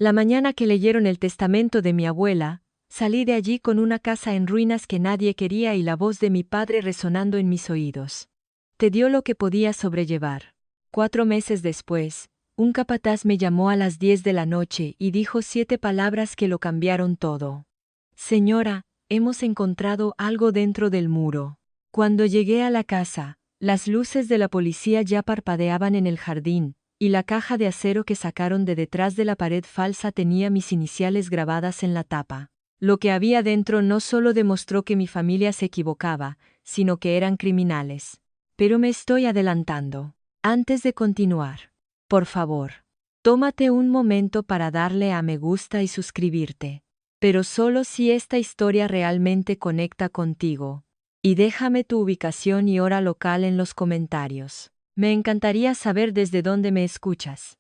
La mañana que leyeron el testamento de mi abuela, salí de allí con una casa en ruinas que nadie quería y la voz de mi padre resonando en mis oídos. Te dio lo que podías sobrellevar. 4 meses después, un capataz me llamó a las 10 de la noche y dijo 7 palabras que lo cambiaron todo. Señora, hemos encontrado algo dentro del muro. Cuando llegué a la casa, las luces de la policía ya parpadeaban en el jardín, y la caja de acero que sacaron de detrás de la pared falsa tenía mis iniciales grabadas en la tapa. Lo que había dentro no solo demostró que mi familia se equivocaba, sino que eran criminales. Pero me estoy adelantando. Antes de continuar, por favor, tómate un momento para darle a me gusta y suscribirte. Pero solo si esta historia realmente conecta contigo. Y déjame tu ubicación y hora local en los comentarios. Me encantaría saber desde dónde me escuchas.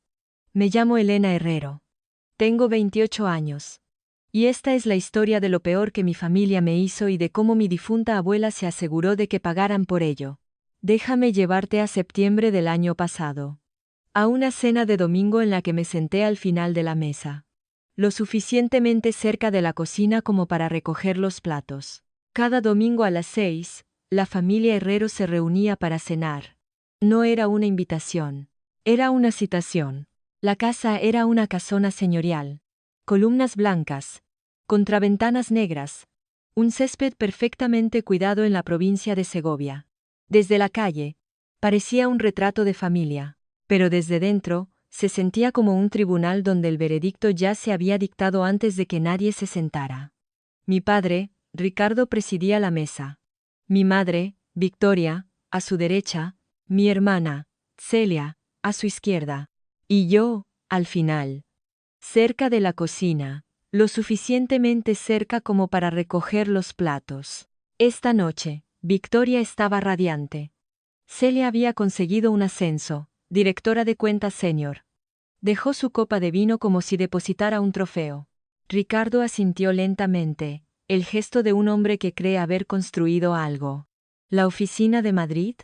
Me llamo Elena Herrero. Tengo 28 años. Y esta es la historia de lo peor que mi familia me hizo y de cómo mi difunta abuela se aseguró de que pagaran por ello. Déjame llevarte a septiembre del año pasado. A una cena de domingo en la que me senté al final de la mesa. Lo suficientemente cerca de la cocina como para recoger los platos. Cada domingo a las 6, la familia Herrero se reunía para cenar. No era una invitación. Era una citación. La casa era una casona señorial. Columnas blancas. Contraventanas negras. Un césped perfectamente cuidado en la provincia de Segovia. Desde la calle, parecía un retrato de familia. Pero desde dentro, se sentía como un tribunal donde el veredicto ya se había dictado antes de que nadie se sentara. Mi padre, Ricardo, presidía la mesa. Mi madre, Victoria, a su derecha, mi hermana, Celia, a su izquierda. Y yo, al final. Cerca de la cocina, lo suficientemente cerca como para recoger los platos. Esta noche, Victoria estaba radiante. Celia había conseguido un ascenso, directora de cuentas senior. Dejó su copa de vino como si depositara un trofeo. Ricardo asintió lentamente, el gesto de un hombre que cree haber construido algo. ¿La oficina de Madrid?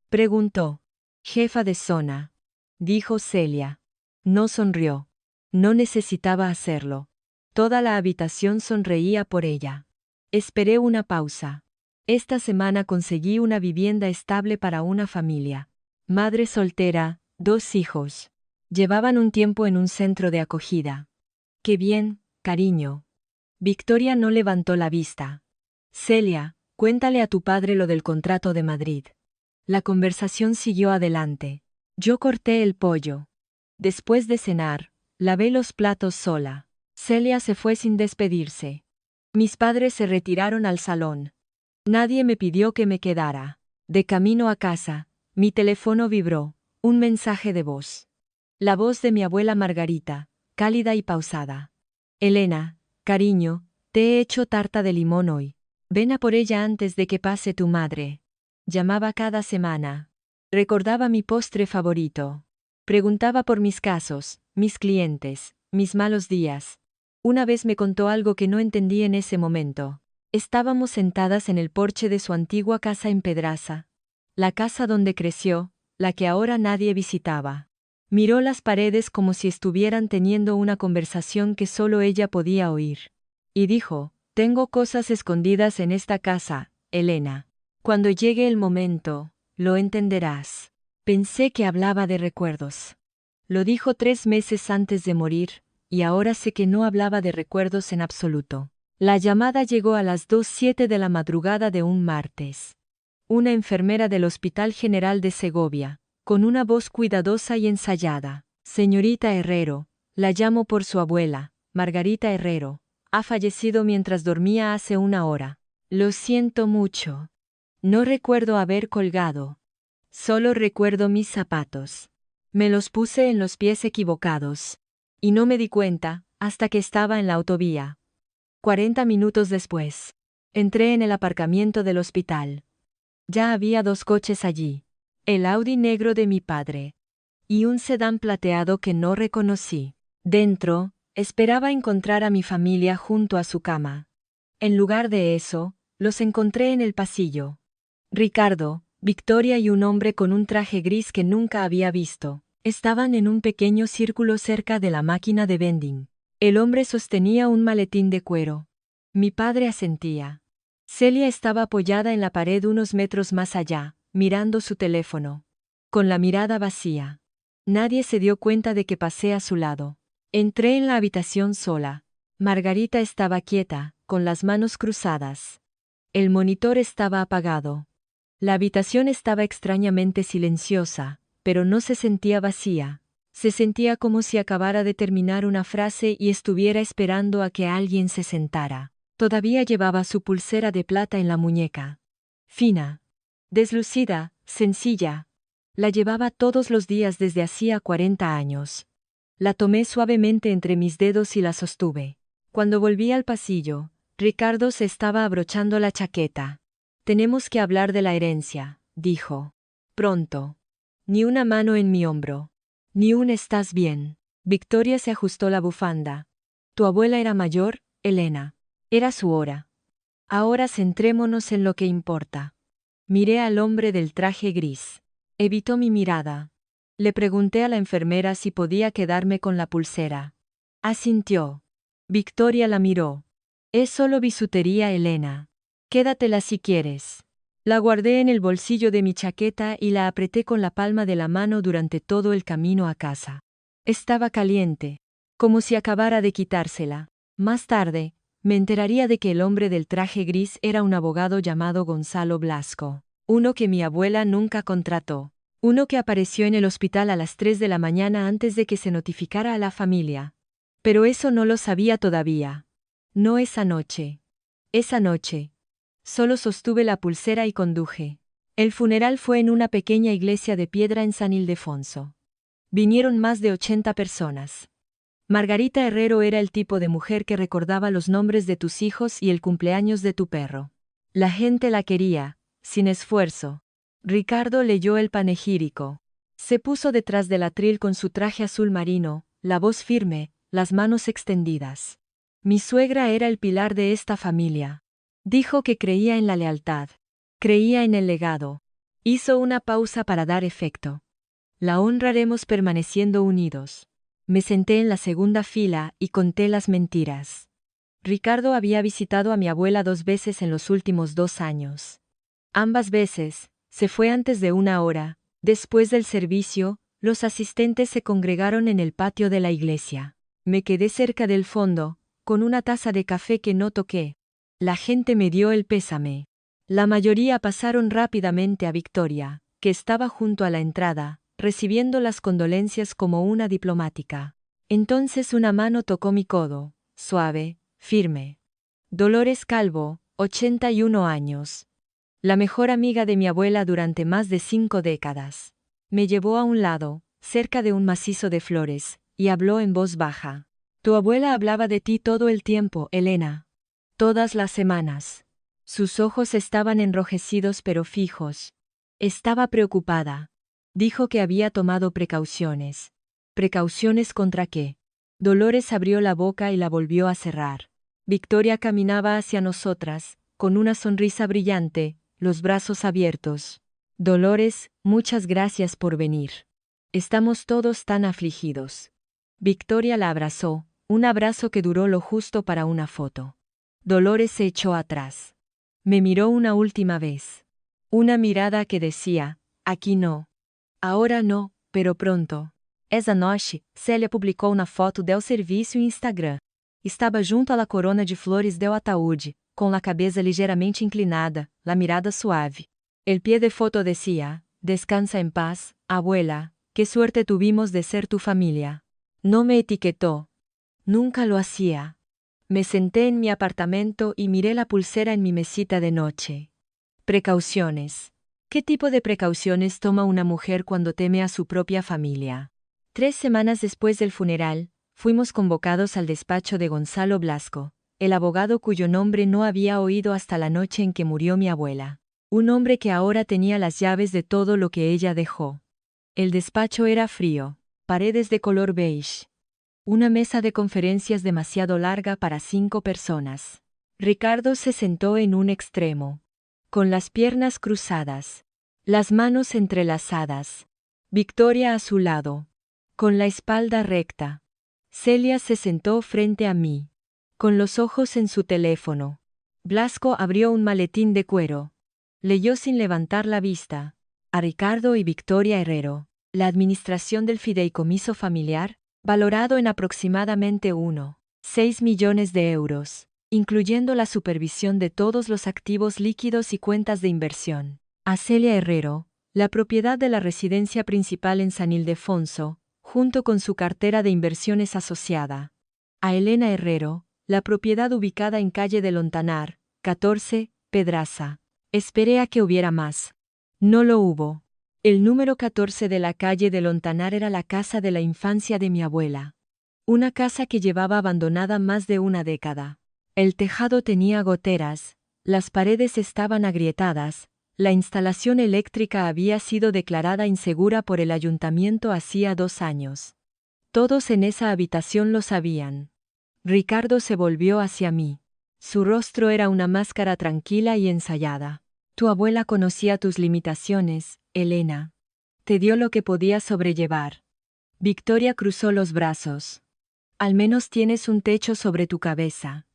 Preguntó. Jefa de zona. Dijo Celia. No sonrió. No necesitaba hacerlo. Toda la habitación sonreía por ella. Esperé una pausa. Esta semana conseguí una vivienda estable para una familia. Madre soltera, 2 hijos. Llevaban un tiempo en un centro de acogida. Qué bien, cariño. Victoria no levantó la vista. Celia, cuéntale a tu padre lo del contrato de Madrid. La conversación siguió adelante. Yo corté el pollo. Después de cenar, lavé los platos sola. Celia se fue sin despedirse. Mis padres se retiraron al salón. Nadie me pidió que me quedara. De camino a casa, mi teléfono vibró. Un mensaje de voz. La voz de mi abuela Margarita, cálida y pausada. Elena, cariño, te he hecho tarta de limón hoy. Ven a por ella antes de que pase tu madre. Llamaba cada semana. Recordaba mi postre favorito. Preguntaba por mis casos, mis clientes, mis malos días. Una vez me contó algo que no entendí en ese momento. Estábamos sentadas en el porche de su antigua casa en Pedraza. La casa donde creció, la que ahora nadie visitaba. Miró las paredes como si estuvieran teniendo una conversación que solo ella podía oír. Y dijo, tengo cosas escondidas en esta casa, Elena. Cuando llegue el momento, lo entenderás. Pensé que hablaba de recuerdos. Lo dijo 3 meses antes de morir, y ahora sé que no hablaba de recuerdos en absoluto. La llamada llegó a las 2:07 de la madrugada de un martes. Una enfermera del Hospital General de Segovia, con una voz cuidadosa y ensayada. Señorita Herrero, la llamo por su abuela, Margarita Herrero. Ha fallecido mientras dormía hace 1 hora. Lo siento mucho. No recuerdo haber colgado. Solo recuerdo mis zapatos. Me los puse en los pies equivocados. Y no me di cuenta, hasta que estaba en la autovía. 40 minutos después. Entré en el aparcamiento del hospital. Ya había 2 coches allí. El Audi negro de mi padre. Y un sedán plateado que no reconocí. Dentro, esperaba encontrar a mi familia junto a su cama. En lugar de eso, los encontré en el pasillo. Ricardo, Victoria y un hombre con un traje gris que nunca había visto. Estaban en un pequeño círculo cerca de la máquina de vending. El hombre sostenía un maletín de cuero. Mi padre asentía. Celia estaba apoyada en la pared unos metros más allá, mirando su teléfono. Con la mirada vacía. Nadie se dio cuenta de que pasé a su lado. Entré en la habitación sola. Margarita estaba quieta, con las manos cruzadas. El monitor estaba apagado. La habitación estaba extrañamente silenciosa, pero no se sentía vacía. Se sentía como si acabara de terminar una frase y estuviera esperando a que alguien se sentara. Todavía llevaba su pulsera de plata en la muñeca. Fina. Deslucida, sencilla. La llevaba todos los días desde hacía 40 años. La tomé suavemente entre mis dedos y la sostuve. Cuando volví al pasillo, Ricardo se estaba abrochando la chaqueta. Tenemos que hablar de la herencia, dijo. Pronto. Ni una mano en mi hombro. Ni un ¿estás bien? Victoria se ajustó la bufanda. Tu abuela era mayor, Elena. Era su hora. Ahora centrémonos en lo que importa. Miré al hombre del traje gris. Evitó mi mirada. Le pregunté a la enfermera si podía quedarme con la pulsera. Asintió. Victoria la miró. Es solo bisutería, Elena. Quédatela si quieres. La guardé en el bolsillo de mi chaqueta y la apreté con la palma de la mano durante todo el camino a casa. Estaba caliente, como si acabara de quitársela. Más tarde, me enteraría de que el hombre del traje gris era un abogado llamado Gonzalo Blasco, uno que mi abuela nunca contrató, uno que apareció en el hospital a las 3 de la mañana antes de que se notificara a la familia. Pero eso no lo sabía todavía. No esa noche. Esa noche. Solo sostuve la pulsera y conduje. El funeral fue en una pequeña iglesia de piedra en San Ildefonso. Vinieron más de 80 personas. Margarita Herrero era el tipo de mujer que recordaba los nombres de tus hijos y el cumpleaños de tu perro. La gente la quería, sin esfuerzo. Ricardo leyó el panegírico. Se puso detrás del atril con su traje azul marino, la voz firme, las manos extendidas. Mi suegra era el pilar de esta familia. Dijo que creía en la lealtad. Creía en el legado. Hizo una pausa para dar efecto. La honraremos permaneciendo unidos. Me senté en la segunda fila y conté las mentiras. Ricardo había visitado a mi abuela 2 veces en los últimos 2 años. Ambas veces, se fue antes de 1 hora. Después del servicio, los asistentes se congregaron en el patio de la iglesia. Me quedé cerca del fondo, con una taza de café que no toqué. La gente me dio el pésame. La mayoría pasaron rápidamente a Victoria, que estaba junto a la entrada, recibiendo las condolencias como una diplomática. Entonces una mano tocó mi codo, suave, firme. Dolores Calvo, 81 años. La mejor amiga de mi abuela durante más de 5 décadas. Me llevó a un lado, cerca de un macizo de flores, y habló en voz baja. Tu abuela hablaba de ti todo el tiempo, Elena. Todas las semanas. Sus ojos estaban enrojecidos pero fijos. Estaba preocupada. Dijo que había tomado precauciones. ¿Precauciones contra qué? Dolores abrió la boca y la volvió a cerrar. Victoria caminaba hacia nosotras, con una sonrisa brillante, los brazos abiertos. Dolores, muchas gracias por venir. Estamos todos tan afligidos. Victoria la abrazó, un abrazo que duró lo justo para una foto. Dolores se echó atrás. Me miró una última vez. Una mirada que decía, aquí no. Ahora no, pero pronto. Essa noite, Célia publicou na foto del serviço em Instagram. Estava junto à la corona de flores del ataúde, com la cabeça ligeiramente inclinada, la mirada suave. El pie de foto decía, descansa en paz, abuela, qué suerte tuvimos de ser tu familia. No me etiquetó. Nunca lo hacía. Me senté en mi apartamento y miré la pulsera en mi mesita de noche. Precauciones. ¿Qué tipo de precauciones toma una mujer cuando teme a su propia familia? 3 semanas después del funeral, fuimos convocados al despacho de Gonzalo Blasco, el abogado cuyo nombre no había oído hasta la noche en que murió mi abuela. Un hombre que ahora tenía las llaves de todo lo que ella dejó. El despacho era frío, paredes de color beige. Una mesa de conferencias demasiado larga para 5 personas. Ricardo se sentó en un extremo, con las piernas cruzadas, las manos entrelazadas. Victoria a su lado, con la espalda recta. Celia se sentó frente a mí, con los ojos en su teléfono. Blasco abrió un maletín de cuero. Leyó sin levantar la vista. A Ricardo y Victoria Herrero. La administración del fideicomiso familiar, valorado en aproximadamente 1,6 millones de euros, incluyendo la supervisión de todos los activos líquidos y cuentas de inversión. A Celia Herrero, la propiedad de la residencia principal en San Ildefonso, junto con su cartera de inversiones asociada. A Elena Herrero, la propiedad ubicada en calle de Lontanar, 14, Pedraza. Esperé a que hubiera más. No lo hubo. El número 14 de la calle de Lontanar era la casa de la infancia de mi abuela. Una casa que llevaba abandonada más de una década. El tejado tenía goteras, las paredes estaban agrietadas, la instalación eléctrica había sido declarada insegura por el ayuntamiento hacía 2 años. Todos en esa habitación lo sabían. Ricardo se volvió hacia mí. Su rostro era una máscara tranquila y ensayada. Tu abuela conocía tus limitaciones, Elena. Te dio lo que podías sobrellevar. Victoria cruzó los brazos. Al menos tienes un techo sobre tu cabeza.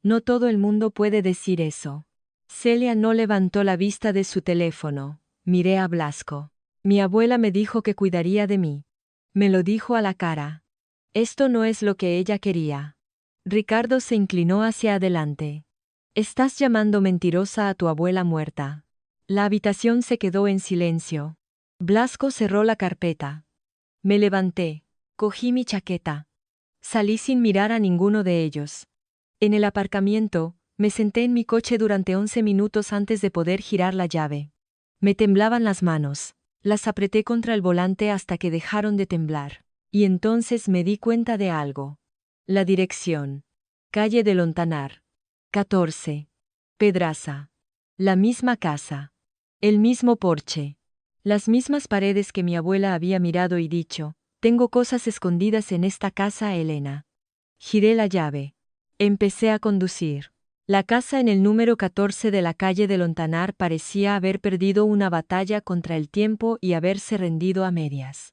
No todo el mundo puede decir eso. Celia no levantó la vista de su teléfono. Miré a Blasco. Mi abuela me dijo que cuidaría de mí. Me lo dijo a la cara. Esto no es lo que ella quería. Ricardo se inclinó hacia adelante. Estás llamando mentirosa a tu abuela muerta. La habitación se quedó en silencio. Blasco cerró la carpeta. Me levanté, cogí mi chaqueta. Salí sin mirar a ninguno de ellos. En el aparcamiento, me senté en mi coche durante 11 minutos antes de poder girar la llave. Me temblaban las manos. Las apreté contra el volante hasta que dejaron de temblar. Y entonces me di cuenta de algo. La dirección. Calle de Lontanar. 14. Pedraza. La misma casa. El mismo porche. Las mismas paredes que mi abuela había mirado y dicho, tengo cosas escondidas en esta casa, Elena. Giré la llave. Empecé a conducir. La casa en el número 14 de la calle de Lontanar parecía haber perdido una batalla contra el tiempo y haberse rendido a medias.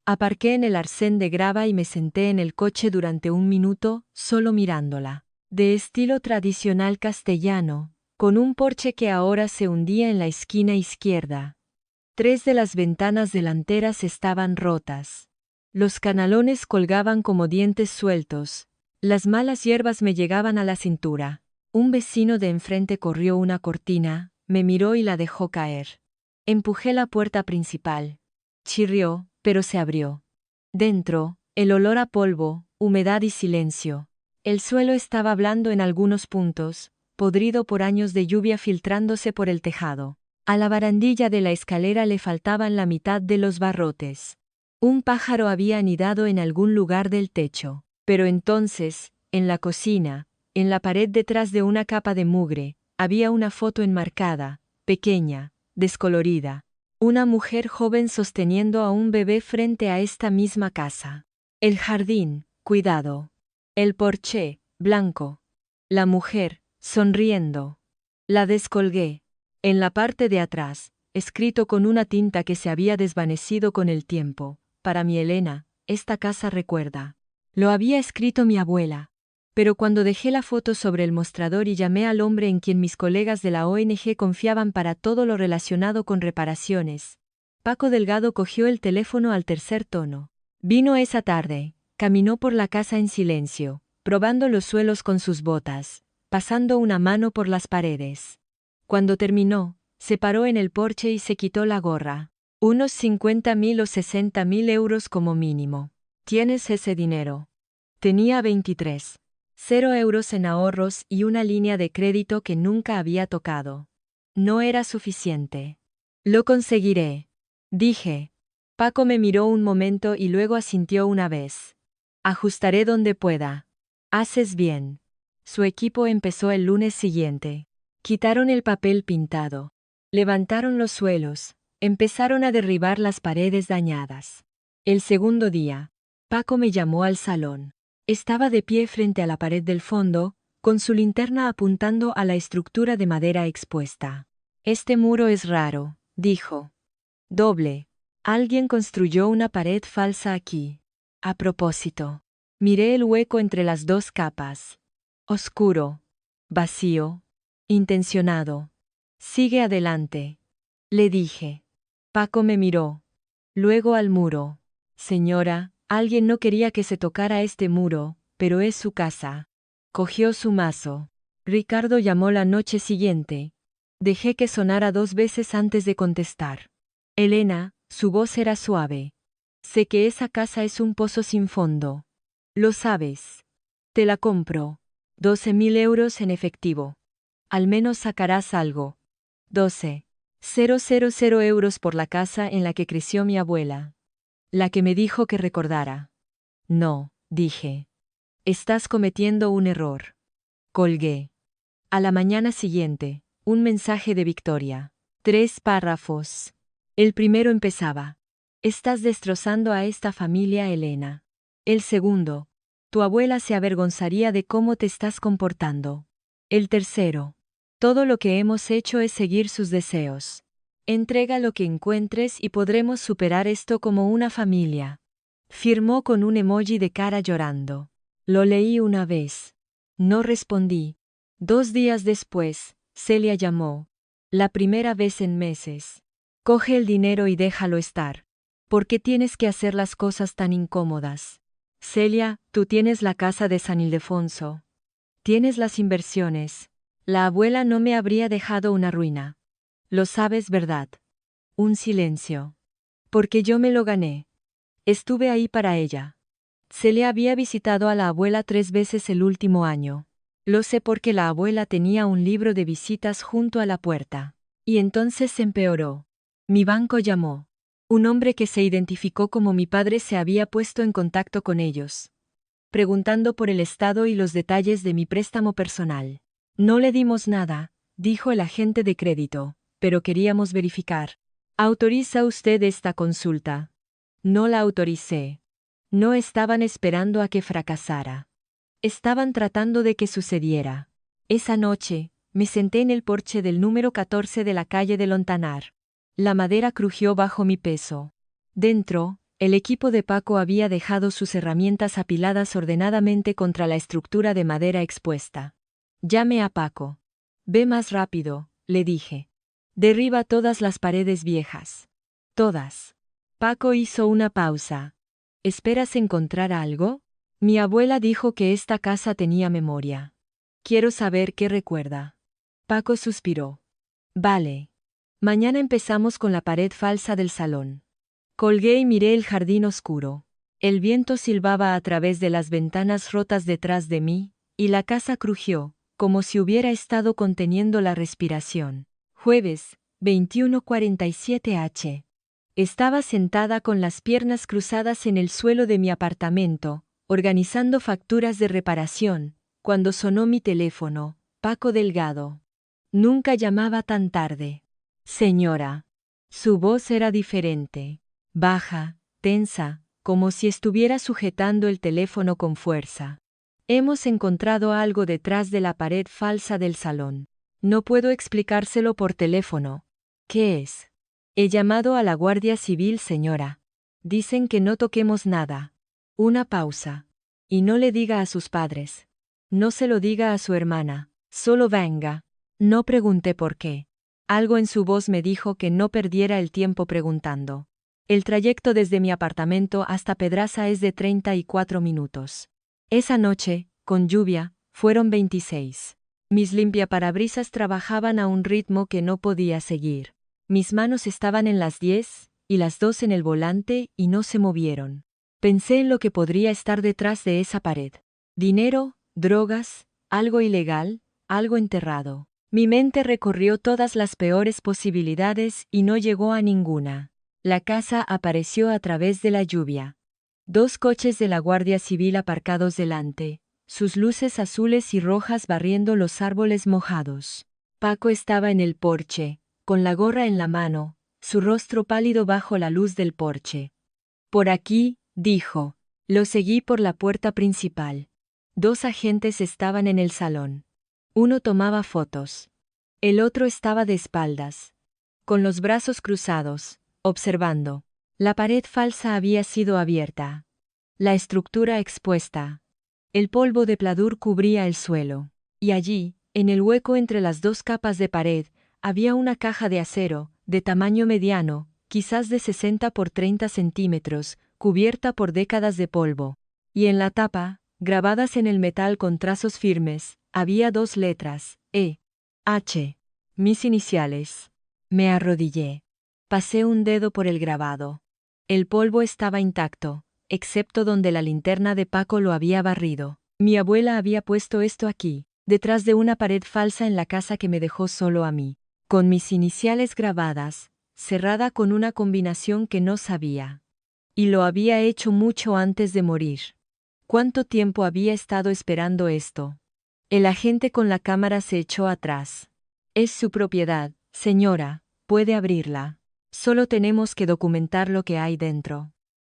Aparqué en el arcén de grava y me senté en el coche durante 1 minuto, solo mirándola. De estilo tradicional castellano, con un porche que ahora se hundía en la esquina izquierda. 3 de las ventanas delanteras estaban rotas. Los canalones colgaban como dientes sueltos. Las malas hierbas me llegaban a la cintura. Un vecino de enfrente corrió una cortina, me miró y la dejó caer. Empujé la puerta principal. Chirrió, pero se abrió. Dentro, el olor a polvo, humedad y silencio. El suelo estaba blando en algunos puntos, podrido por años de lluvia filtrándose por el tejado. A la barandilla de la escalera le faltaban la mitad de los barrotes. Un pájaro había anidado en algún lugar del techo. Pero entonces, en la cocina, en la pared detrás de una capa de mugre, había una foto enmarcada, pequeña, descolorida. Una mujer joven sosteniendo a un bebé frente a esta misma casa. El jardín, cuidado. El porche, blanco. La mujer, sonriendo. La descolgué. En la parte de atrás, escrito con una tinta que se había desvanecido con el tiempo, para mi Elena, esta casa recuerda. Lo había escrito mi abuela. Pero cuando dejé la foto sobre el mostrador y llamé al hombre en quien mis colegas de la ONG confiaban para todo lo relacionado con reparaciones, Paco Delgado cogió el teléfono al tercer tono. Vino esa tarde, caminó por la casa en silencio, probando los suelos con sus botas, pasando una mano por las paredes. Cuando terminó, se paró en el porche y se quitó la gorra. Unos 50.000 o 60.000 euros como mínimo. ¿Tienes ese dinero? Tenía 23,0 euros en ahorros y una línea de crédito que nunca había tocado. No era suficiente. Lo conseguiré, dije. Paco me miró un momento y luego asintió una vez. Ajustaré donde pueda. Haces bien. Su equipo empezó el lunes siguiente. Quitaron el papel pintado. Levantaron los suelos. Empezaron a derribar las paredes dañadas. El segundo día, Paco me llamó al salón. Estaba de pie frente a la pared del fondo, con su linterna apuntando a la estructura de madera expuesta. Este muro es raro, dijo. Doble. Alguien construyó una pared falsa aquí. A propósito. Miré el hueco entre las dos capas. Oscuro. Vacío. Intencionado. Sigue adelante. Le dije. Paco me miró. Luego al muro. Señora, alguien no quería que se tocara este muro, pero es su casa. Cogió su mazo. Ricardo llamó la noche siguiente. Dejé que sonara 2 veces antes de contestar. Elena, su voz era suave. Sé que esa casa es un pozo sin fondo. Lo sabes. Te la compro. 12.000 euros en efectivo. Al menos sacarás algo. 12.000 euros por la casa en la que creció mi abuela. La que me dijo que recordara. No, dije. Estás cometiendo un error. Colgué. A la mañana siguiente, un mensaje de Victoria. 3 párrafos. El primero empezaba. Estás destrozando a esta familia, Elena. El segundo. Tu abuela se avergonzaría de cómo te estás comportando. El tercero. Todo lo que hemos hecho es seguir sus deseos. Entrega lo que encuentres y podremos superar esto como una familia. Firmó con un emoji de cara llorando. Lo leí una vez. No respondí. 2 días después, Celia llamó. La primera vez en meses. Coge el dinero y déjalo estar. ¿Por qué tienes que hacer las cosas tan incómodas? Celia, tú tienes la casa de San Ildefonso. Tienes las inversiones. La abuela no me habría dejado una ruina. Lo sabes, ¿verdad? Un silencio. Porque yo me lo gané. Estuve ahí para ella. Celia había visitado a la abuela 3 veces el último año. Lo sé porque la abuela tenía un libro de visitas junto a la puerta. Y entonces se empeoró. Mi banco llamó. Un hombre que se identificó como mi padre se había puesto en contacto con ellos, preguntando por el estado y los detalles de mi préstamo personal. No le dimos nada, dijo el agente de crédito, pero queríamos verificar. ¿Autoriza usted esta consulta? No la autoricé. No estaban esperando a que fracasara. Estaban tratando de que sucediera. Esa noche, me senté en el porche del número 14 de la calle de Lontanar. La madera crujió bajo mi peso. Dentro, el equipo de Paco había dejado sus herramientas apiladas ordenadamente contra la estructura de madera expuesta. Llamé a Paco. Ve más rápido, le dije. Derriba todas las paredes viejas. Todas. Paco hizo una pausa. ¿Esperas encontrar algo? Mi abuela dijo que esta casa tenía memoria. Quiero saber qué recuerda. Paco suspiró. Vale. Mañana empezamos con la pared falsa del salón. Colgué y miré el jardín oscuro. El viento silbaba a través de las ventanas rotas detrás de mí, y la casa crujió, como si hubiera estado conteniendo la respiración. Jueves, 21:47 h. Estaba sentada con las piernas cruzadas en el suelo de mi apartamento, organizando facturas de reparación, cuando sonó mi teléfono. Paco Delgado. Nunca llamaba tan tarde. Señora. Su voz era diferente. Baja, tensa, como si estuviera sujetando el teléfono con fuerza. Hemos encontrado algo detrás de la pared falsa del salón. No puedo explicárselo por teléfono. ¿Qué es? He llamado a la Guardia Civil, señora. Dicen que no toquemos nada. Una pausa. Y no le diga a sus padres. No se lo diga a su hermana. Solo venga. No pregunté por qué. Algo en su voz me dijo que no perdiera el tiempo preguntando. El trayecto desde mi apartamento hasta Pedraza es de 34 minutos. Esa noche, con lluvia, fueron 26. Mis limpiaparabrisas trabajaban a un ritmo que no podía seguir. Mis manos estaban en las 10, y las 2 en el volante, y no se movieron. Pensé en lo que podría estar detrás de esa pared. Dinero, drogas, algo ilegal, algo enterrado. Mi mente recorrió todas las peores posibilidades y no llegó a ninguna. La casa apareció a través de la lluvia. 2 coches de la Guardia Civil aparcados delante, sus luces azules y rojas barriendo los árboles mojados. Paco estaba en el porche, con la gorra en la mano, su rostro pálido bajo la luz del porche. Por aquí, dijo. Lo seguí por la puerta principal. 2 agentes estaban en el salón. Uno tomaba fotos. El otro estaba de espaldas, con los brazos cruzados, observando. La pared falsa había sido abierta. La estructura expuesta. El polvo de pladur cubría el suelo. Y allí, en el hueco entre las dos capas de pared, había una caja de acero, de tamaño mediano, quizás de 60 por 30 centímetros, cubierta por décadas de polvo. Y en la tapa, grabadas en el metal con trazos firmes, había dos letras, E. H. Mis iniciales. Me arrodillé. Pasé un dedo por el grabado. El polvo estaba intacto, excepto donde la linterna de Paco lo había barrido. Mi abuela había puesto esto aquí, detrás de una pared falsa en la casa que me dejó solo a mí, con mis iniciales grabadas, cerrada con una combinación que no sabía. Y lo había hecho mucho antes de morir. ¿Cuánto tiempo había estado esperando esto? El agente con la cámara se echó atrás. Es su propiedad, señora, puede abrirla. Solo tenemos que documentar lo que hay dentro.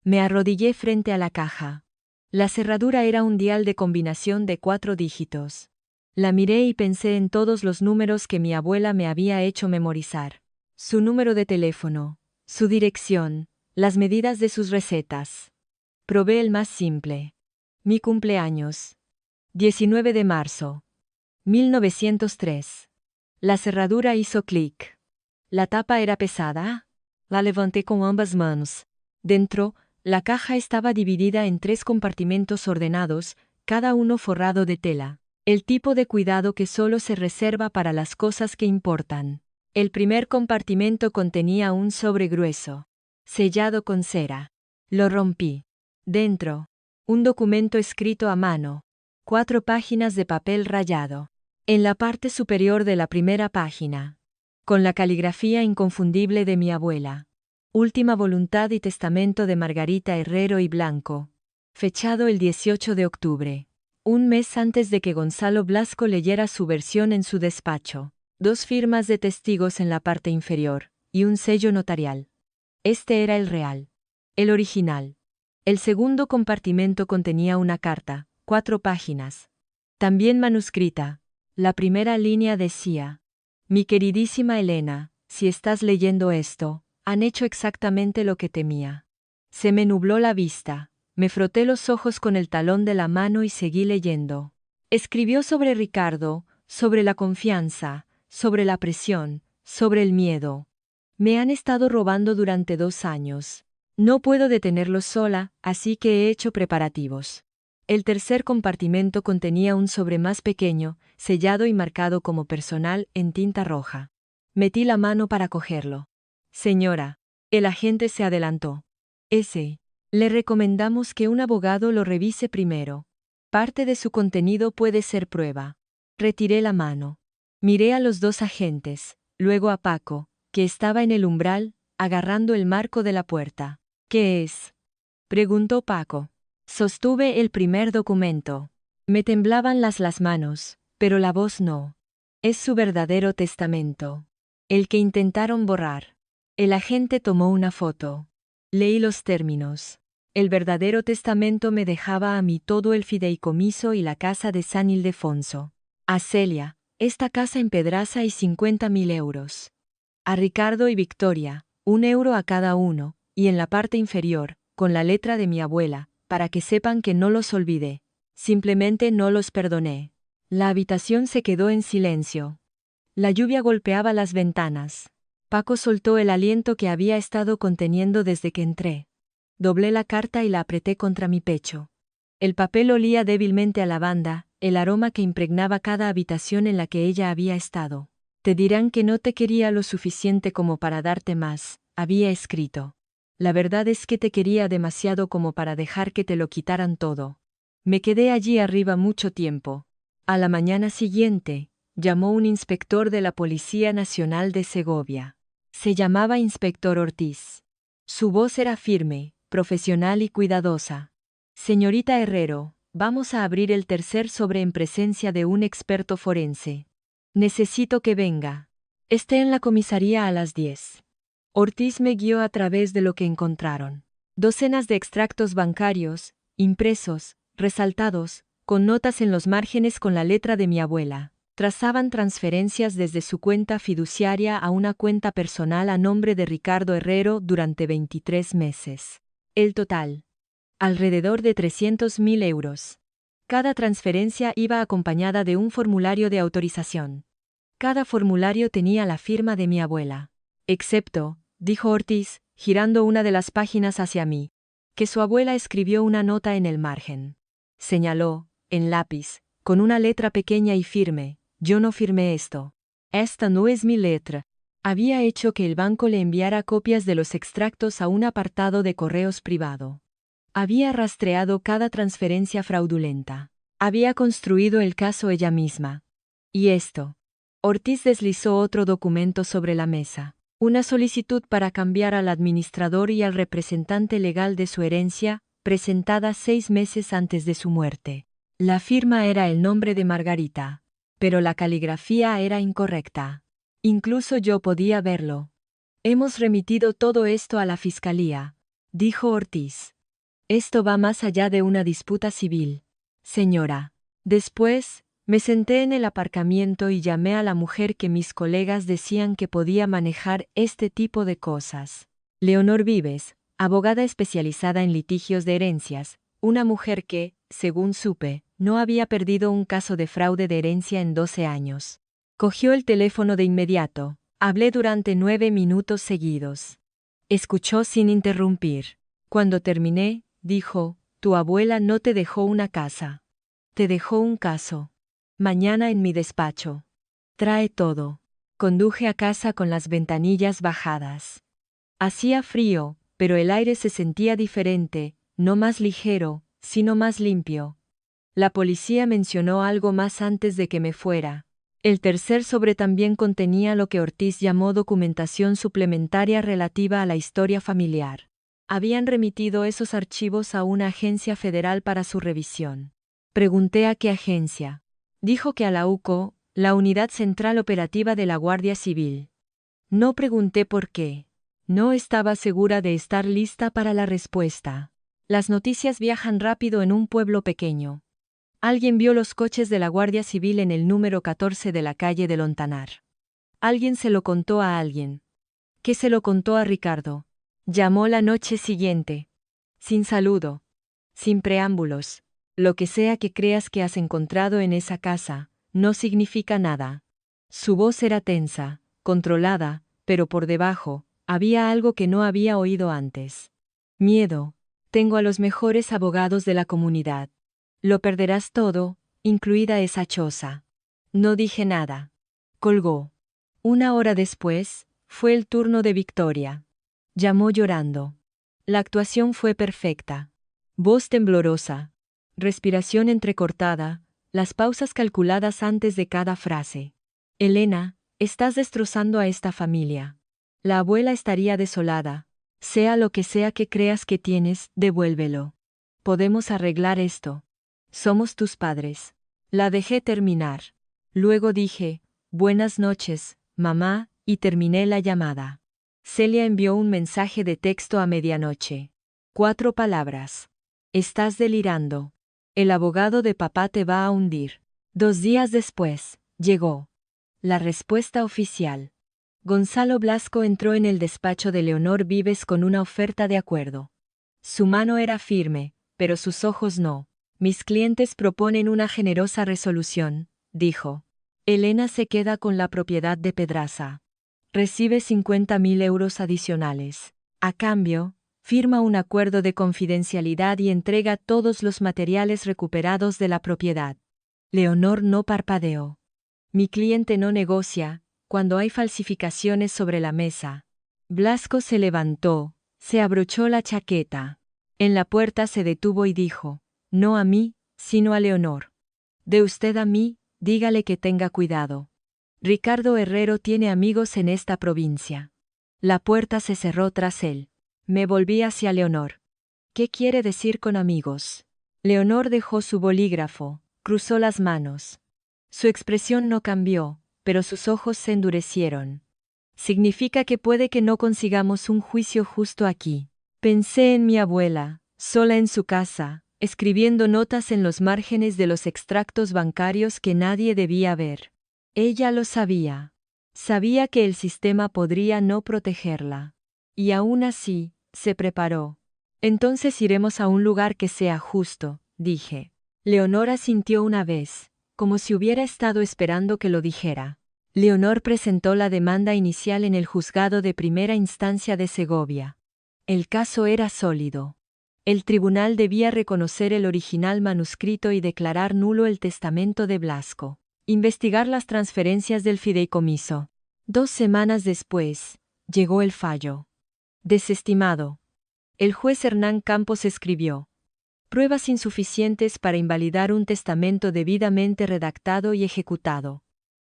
Me arrodillé frente a la caja. La cerradura era un dial de combinación de 4 dígitos. La miré y pensé en todos los números que mi abuela me había hecho memorizar. Su número de teléfono, su dirección, las medidas de sus recetas. Probé el más simple. Mi cumpleaños. 19 de marzo. 1903. La cerradura hizo clic. La tapa era pesada. La levanté con ambas manos. Dentro, la caja estaba dividida en 3 compartimentos ordenados, cada uno forrado de tela. El tipo de cuidado que solo se reserva para las cosas que importan. El primer compartimento contenía un sobre grueso, sellado con cera. Lo rompí. Dentro, un documento escrito a mano. 4 páginas de papel rayado. En la parte superior de la primera página, con la caligrafía inconfundible de mi abuela. Última voluntad y testamento de Margarita Herrero y Blanco. Fechado el 18 de octubre. Un mes antes de que Gonzalo Blasco leyera su versión en su despacho. 2 firmas de testigos en la parte inferior, y un sello notarial. Este era el real. El original. El segundo compartimento contenía una carta, 4 páginas. También manuscrita. La primera línea decía: Mi queridísima Elena, si estás leyendo esto, han hecho exactamente lo que temía. Se me nubló la vista, me froté los ojos con el talón de la mano y seguí leyendo. Escribió sobre Ricardo, sobre la confianza, sobre la presión, sobre el miedo. Me han estado robando durante 2 años. No puedo detenerlos sola, así que he hecho preparativos. El tercer compartimento contenía un sobre más pequeño, sellado y marcado como personal en tinta roja. Metí la mano para cogerlo. Señora, el agente se adelantó. Le recomendamos que un abogado lo revise primero. Parte de su contenido puede ser prueba. Retiré la mano. Miré a los 2 agentes, luego a Paco, que estaba en el umbral, agarrando el marco de la puerta. ¿Qué es?, preguntó Paco. Sostuve el primer documento. Me temblaban las manos, pero la voz no. Es su verdadero testamento. El que intentaron borrar. El agente tomó una foto. Leí los términos. El verdadero testamento me dejaba a mí todo el fideicomiso y la casa de San Ildefonso. A Celia, esta casa en Pedraza y 50.000 euros. A Ricardo y Victoria, 1 euro a cada uno, y en la parte inferior, con la letra de mi abuela, para que sepan que no los olvidé. Simplemente no los perdoné. La habitación se quedó en silencio. La lluvia golpeaba las ventanas. Paco soltó el aliento que había estado conteniendo desde que entré. Doblé la carta y la apreté contra mi pecho. El papel olía débilmente a lavanda, el aroma que impregnaba cada habitación en la que ella había estado. Te dirán que no te quería lo suficiente como para darte más, había escrito. La verdad es que te quería demasiado como para dejar que te lo quitaran todo. Me quedé allí arriba mucho tiempo. A la mañana siguiente, llamó un inspector de la Policía Nacional de Segovia. Se llamaba Inspector Ortiz. Su voz era firme, profesional y cuidadosa. Señorita Herrero, vamos a abrir el tercer sobre en presencia de un experto forense. Necesito que venga. Esté en la comisaría a las 10. Ortiz me guió a través de lo que encontraron. Docenas de extractos bancarios, impresos, resaltados, con notas en los márgenes con la letra de mi abuela. Trazaban transferencias desde su cuenta fiduciaria a una cuenta personal a nombre de Ricardo Herrero durante 23 meses. El total: alrededor de 300.000 euros. Cada transferencia iba acompañada de un formulario de autorización. Cada formulario tenía la firma de mi abuela. Excepto, dijo Ortiz, girando una de las páginas hacia mí, que su abuela escribió una nota en el margen. Señaló, en lápiz, con una letra pequeña y firme: yo no firmé esto. Esta no es mi letra. Había hecho que el banco le enviara copias de los extractos a un apartado de correos privado. Había rastreado cada transferencia fraudulenta. Había construido el caso ella misma. ¿Y esto? Ortiz deslizó otro documento sobre la mesa. Una solicitud para cambiar al administrador y al representante legal de su herencia, presentada 6 meses antes de su muerte. La firma era el nombre de Margarita, pero la caligrafía era incorrecta. Incluso yo podía verlo. Hemos remitido todo esto a la fiscalía, dijo Ortiz. Esto va más allá de una disputa civil, señora. Después, me senté en el aparcamiento y llamé a la mujer que mis colegas decían que podía manejar este tipo de cosas. Leonor Vives, abogada especializada en litigios de herencias, una mujer que, según supe, no había perdido un caso de fraude de herencia en 12 años. Cogió el teléfono de inmediato. Hablé durante 9 minutos seguidos. Escuchó sin interrumpir. Cuando terminé, dijo: tu abuela no te dejó una casa. Te dejó un caso. Mañana en mi despacho. Trae todo. Conduje a casa con las ventanillas bajadas. Hacía frío, pero el aire se sentía diferente, no más ligero, sino más limpio. La policía mencionó algo más antes de que me fuera. El tercer sobre también contenía lo que Ortiz llamó documentación suplementaria relativa a la historia familiar. Habían remitido esos archivos a una agencia federal para su revisión. Pregunté a qué agencia. Dijo que a la UCO, la Unidad Central Operativa de la Guardia Civil. No pregunté por qué. No estaba segura de estar lista para la respuesta. Las noticias viajan rápido en un pueblo pequeño. Alguien vio los coches de la Guardia Civil en el número 14 de la calle de Lontanar. Alguien se lo contó a alguien. ¿Qué se lo contó a Ricardo? Llamó la noche siguiente. Sin saludo. Sin preámbulos. Lo que sea que creas que has encontrado en esa casa, no significa nada. Su voz era tensa, controlada, pero por debajo, había algo que no había oído antes. Miedo. Tengo a los mejores abogados de la comunidad. Lo perderás todo, incluida esa choza. No dije nada. Colgó. 1 hora después, fue el turno de Victoria. Llamó llorando. La actuación fue perfecta. Voz temblorosa. Respiración entrecortada, las pausas calculadas antes de cada frase. Elena, estás destrozando a esta familia. La abuela estaría desolada. Sea lo que sea que creas que tienes, devuélvelo. Podemos arreglar esto. Somos tus padres. La dejé terminar. Luego dije: buenas noches, mamá, y terminé la llamada. Celia envió un mensaje de texto a medianoche. 4 palabras. Estás delirando. El abogado de papá te va a hundir. 2 días después, llegó la respuesta oficial. Gonzalo Blasco entró en el despacho de Leonor Vives con una oferta de acuerdo. Su mano era firme, pero sus ojos no. Mis clientes proponen una generosa resolución, dijo. Elena se queda con la propiedad de Pedraza. Recibe 50.000 euros adicionales. A cambio, firma un acuerdo de confidencialidad y entrega todos los materiales recuperados de la propiedad. Leonor no parpadeó. Mi cliente no negocia cuando hay falsificaciones sobre la mesa. Blasco se levantó, se abrochó la chaqueta. En la puerta se detuvo y dijo: no a mí, sino a Leonor. De usted a mí, dígale que tenga cuidado. Ricardo Herrero tiene amigos en esta provincia. La puerta se cerró tras él. Me volví hacia Leonor. ¿Qué quiere decir con amigos? Leonor dejó su bolígrafo, cruzó las manos. Su expresión no cambió, pero sus ojos se endurecieron. Significa que puede que no consigamos un juicio justo aquí. Pensé en mi abuela, sola en su casa, escribiendo notas en los márgenes de los extractos bancarios que nadie debía ver. Ella lo sabía. Sabía que el sistema podría no protegerla. Y aún así, se preparó. Entonces iremos a un lugar que sea justo, dije. Leonor asintió una vez, como si hubiera estado esperando que lo dijera. Leonor presentó la demanda inicial en el juzgado de primera instancia de Segovia. El caso era sólido. El tribunal debía reconocer el original manuscrito y declarar nulo el testamento de Blasco. Investigar las transferencias del fideicomiso. 2 semanas después, llegó el fallo. Desestimado. El juez Hernán Campos escribió: pruebas insuficientes para invalidar un testamento debidamente redactado y ejecutado.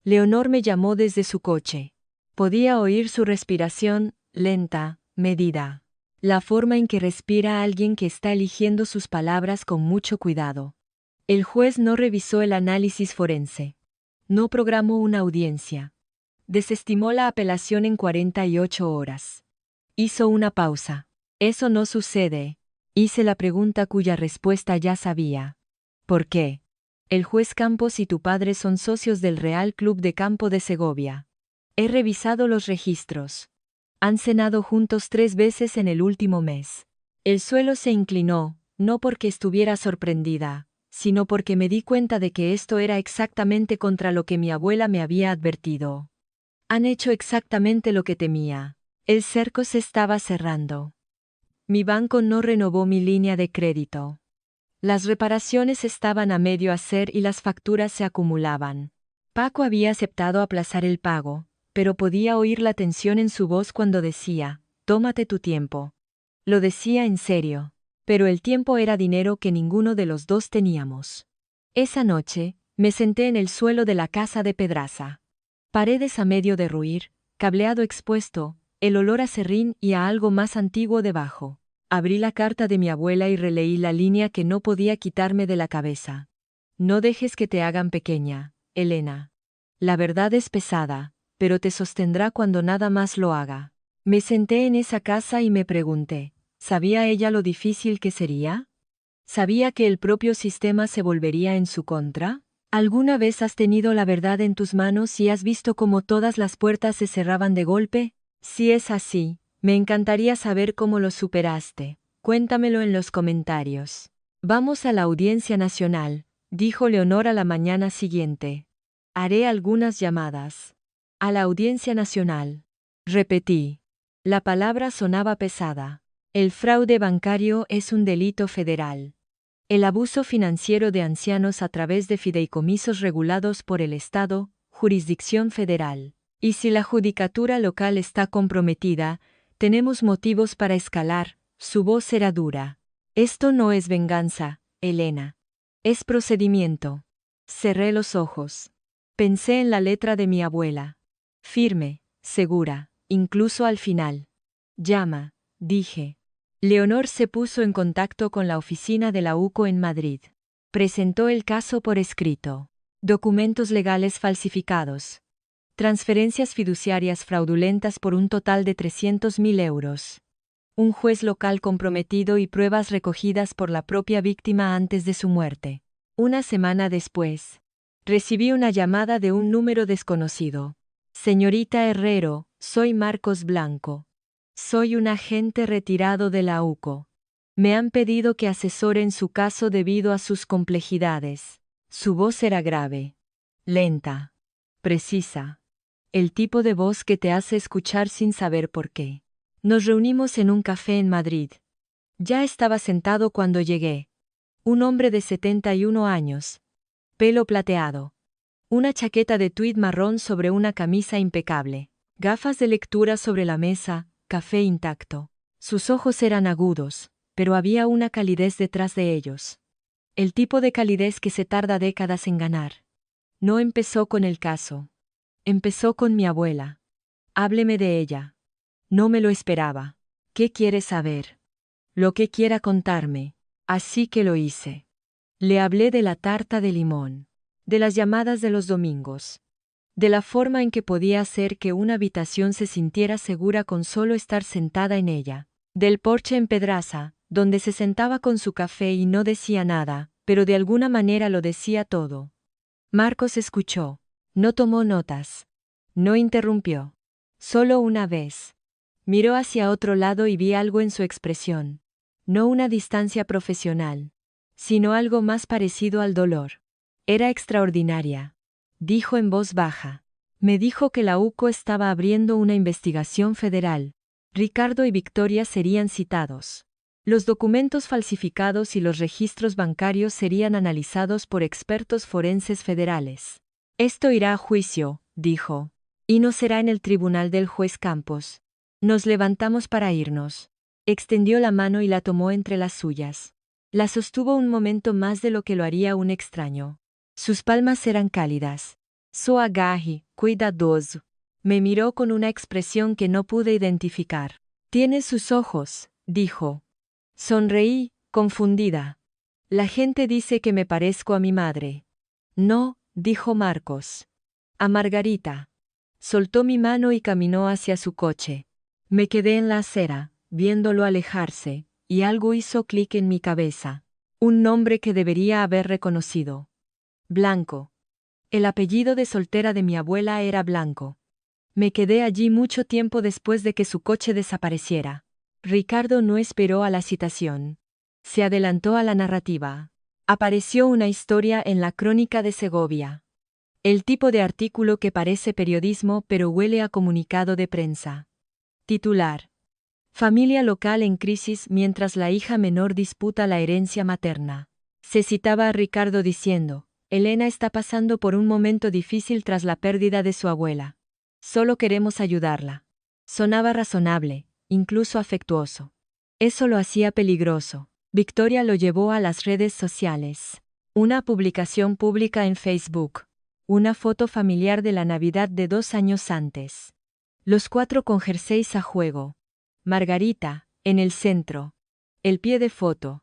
Leonor me llamó desde su coche. Podía oír su respiración, lenta, medida. La forma en que respira alguien que está eligiendo sus palabras con mucho cuidado. El juez no revisó el análisis forense. No programó una audiencia. Desestimó la apelación en 48 horas. Hizo una pausa. Eso no sucede. Hice la pregunta cuya respuesta ya sabía. ¿Por qué? El juez Campos y tu padre son socios del Real Club de Campo de Segovia. He revisado los registros. Han cenado juntos 3 veces en el último mes. El suelo se inclinó, no porque estuviera sorprendida, sino porque me di cuenta de que esto era exactamente contra lo que mi abuela me había advertido. Han hecho exactamente lo que temía. El cerco se estaba cerrando. Mi banco no renovó mi línea de crédito. Las reparaciones estaban a medio hacer y las facturas se acumulaban. Paco había aceptado aplazar el pago, pero podía oír la tensión en su voz cuando decía: tómate tu tiempo. Lo decía en serio, pero el tiempo era dinero que ninguno de los dos teníamos. Esa noche, me senté en el suelo de la casa de Pedraza. Paredes a medio derruir, cableado expuesto, el olor a serrín y a algo más antiguo debajo. Abrí la carta de mi abuela y releí la línea que no podía quitarme de la cabeza. No dejes que te hagan pequeña, Elena. La verdad es pesada, pero te sostendrá cuando nada más lo haga. Me senté en esa casa y me pregunté, ¿sabía ella lo difícil que sería? ¿Sabía que el propio sistema se volvería en su contra? ¿Alguna vez has tenido la verdad en tus manos y has visto cómo todas las puertas se cerraban de golpe? Si es así, me encantaría saber cómo lo superaste. Cuéntamelo en los comentarios. Vamos a la Audiencia Nacional, dijo Leonor a la mañana siguiente. Haré algunas llamadas. A la Audiencia Nacional. Repetí. La palabra sonaba pesada. El fraude bancario es un delito federal. El abuso financiero de ancianos a través de fideicomisos regulados por el Estado, jurisdicción federal. Y si la judicatura local está comprometida, tenemos motivos para escalar. Su voz era dura. Esto no es venganza, Elena. Es procedimiento. Cerré los ojos. Pensé en la letra de mi abuela. Firme, segura, incluso al final. Llama, dije. Leonor se puso en contacto con la oficina de la UCO en Madrid. Presentó el caso por escrito. Documentos legales falsificados. Transferencias fiduciarias fraudulentas por un total de 300.000 euros. Un juez local comprometido y pruebas recogidas por la propia víctima antes de su muerte. Una semana después, recibí una llamada de un número desconocido. Señorita Herrero, soy Marcos Blanco. Soy un agente retirado de la UCO. Me han pedido que asesore en su caso debido a sus complejidades. Su voz era grave, lenta, precisa. El tipo de voz que te hace escuchar sin saber por qué. Nos reunimos en un café en Madrid. Ya estaba sentado cuando llegué. Un hombre de 71 años. Pelo plateado. Una chaqueta de tuit marrón sobre una camisa impecable. Gafas de lectura sobre la mesa, café intacto. Sus ojos eran agudos, pero había una calidez detrás de ellos. El tipo de calidez que se tarda décadas en ganar. No empezó con el caso. Empezó con mi abuela. Hábleme de ella. No me lo esperaba. ¿Qué quiere saber? Lo que quiera contarme. Así que lo hice. Le hablé de la tarta de limón, de las llamadas de los domingos, de la forma en que podía hacer que una habitación se sintiera segura con solo estar sentada en ella, del porche en Pedraza, donde se sentaba con su café y no decía nada, pero de alguna manera lo decía todo. Marcos escuchó. No tomó notas. No interrumpió. Solo una vez. Miró hacia otro lado y vi algo en su expresión. no una distancia profesional, sino algo más parecido al dolor. Era extraordinaria, dijo en voz baja. Me dijo que la UCO estaba abriendo una investigación federal. Ricardo y Victoria serían citados. Los documentos falsificados y los registros bancarios serían analizados por expertos forenses federales. Esto irá a juicio, dijo. Y no será en el tribunal del juez Campos. Nos levantamos para irnos. Extendió la mano y la tomó entre las suyas. La sostuvo un momento más de lo que lo haría un extraño. Sus palmas eran cálidas. Su agarre, cuidadoso. Me miró con una expresión que no pude identificar. Tiene sus ojos, dijo. Sonreí, confundida. La gente dice que me parezco a mi madre. No, dijo Marcos. A Margarita. Soltó mi mano y caminó hacia su coche. Me quedé en la acera, viéndolo alejarse, y algo hizo clic en mi cabeza. Un nombre que debería haber reconocido. Blanco. El apellido de soltera de mi abuela era Blanco. Me quedé allí mucho tiempo después de que su coche desapareciera. Ricardo no esperó a la citación. Se adelantó a la narrativa. Apareció una historia en la Crónica de Segovia. El tipo de artículo que parece periodismo pero huele a comunicado de prensa. Titular. Familia local en crisis mientras la hija menor disputa la herencia materna. Se citaba a Ricardo diciendo, Elena está pasando por un momento difícil tras la pérdida de su abuela. Solo queremos ayudarla. Sonaba razonable, incluso afectuoso. Eso lo hacía peligroso. Victoria lo llevó a las redes sociales. Una publicación pública en Facebook. Una foto familiar de la Navidad de 2 años antes. Los 4 con jerseys a juego. Margarita, en el centro. El pie de foto.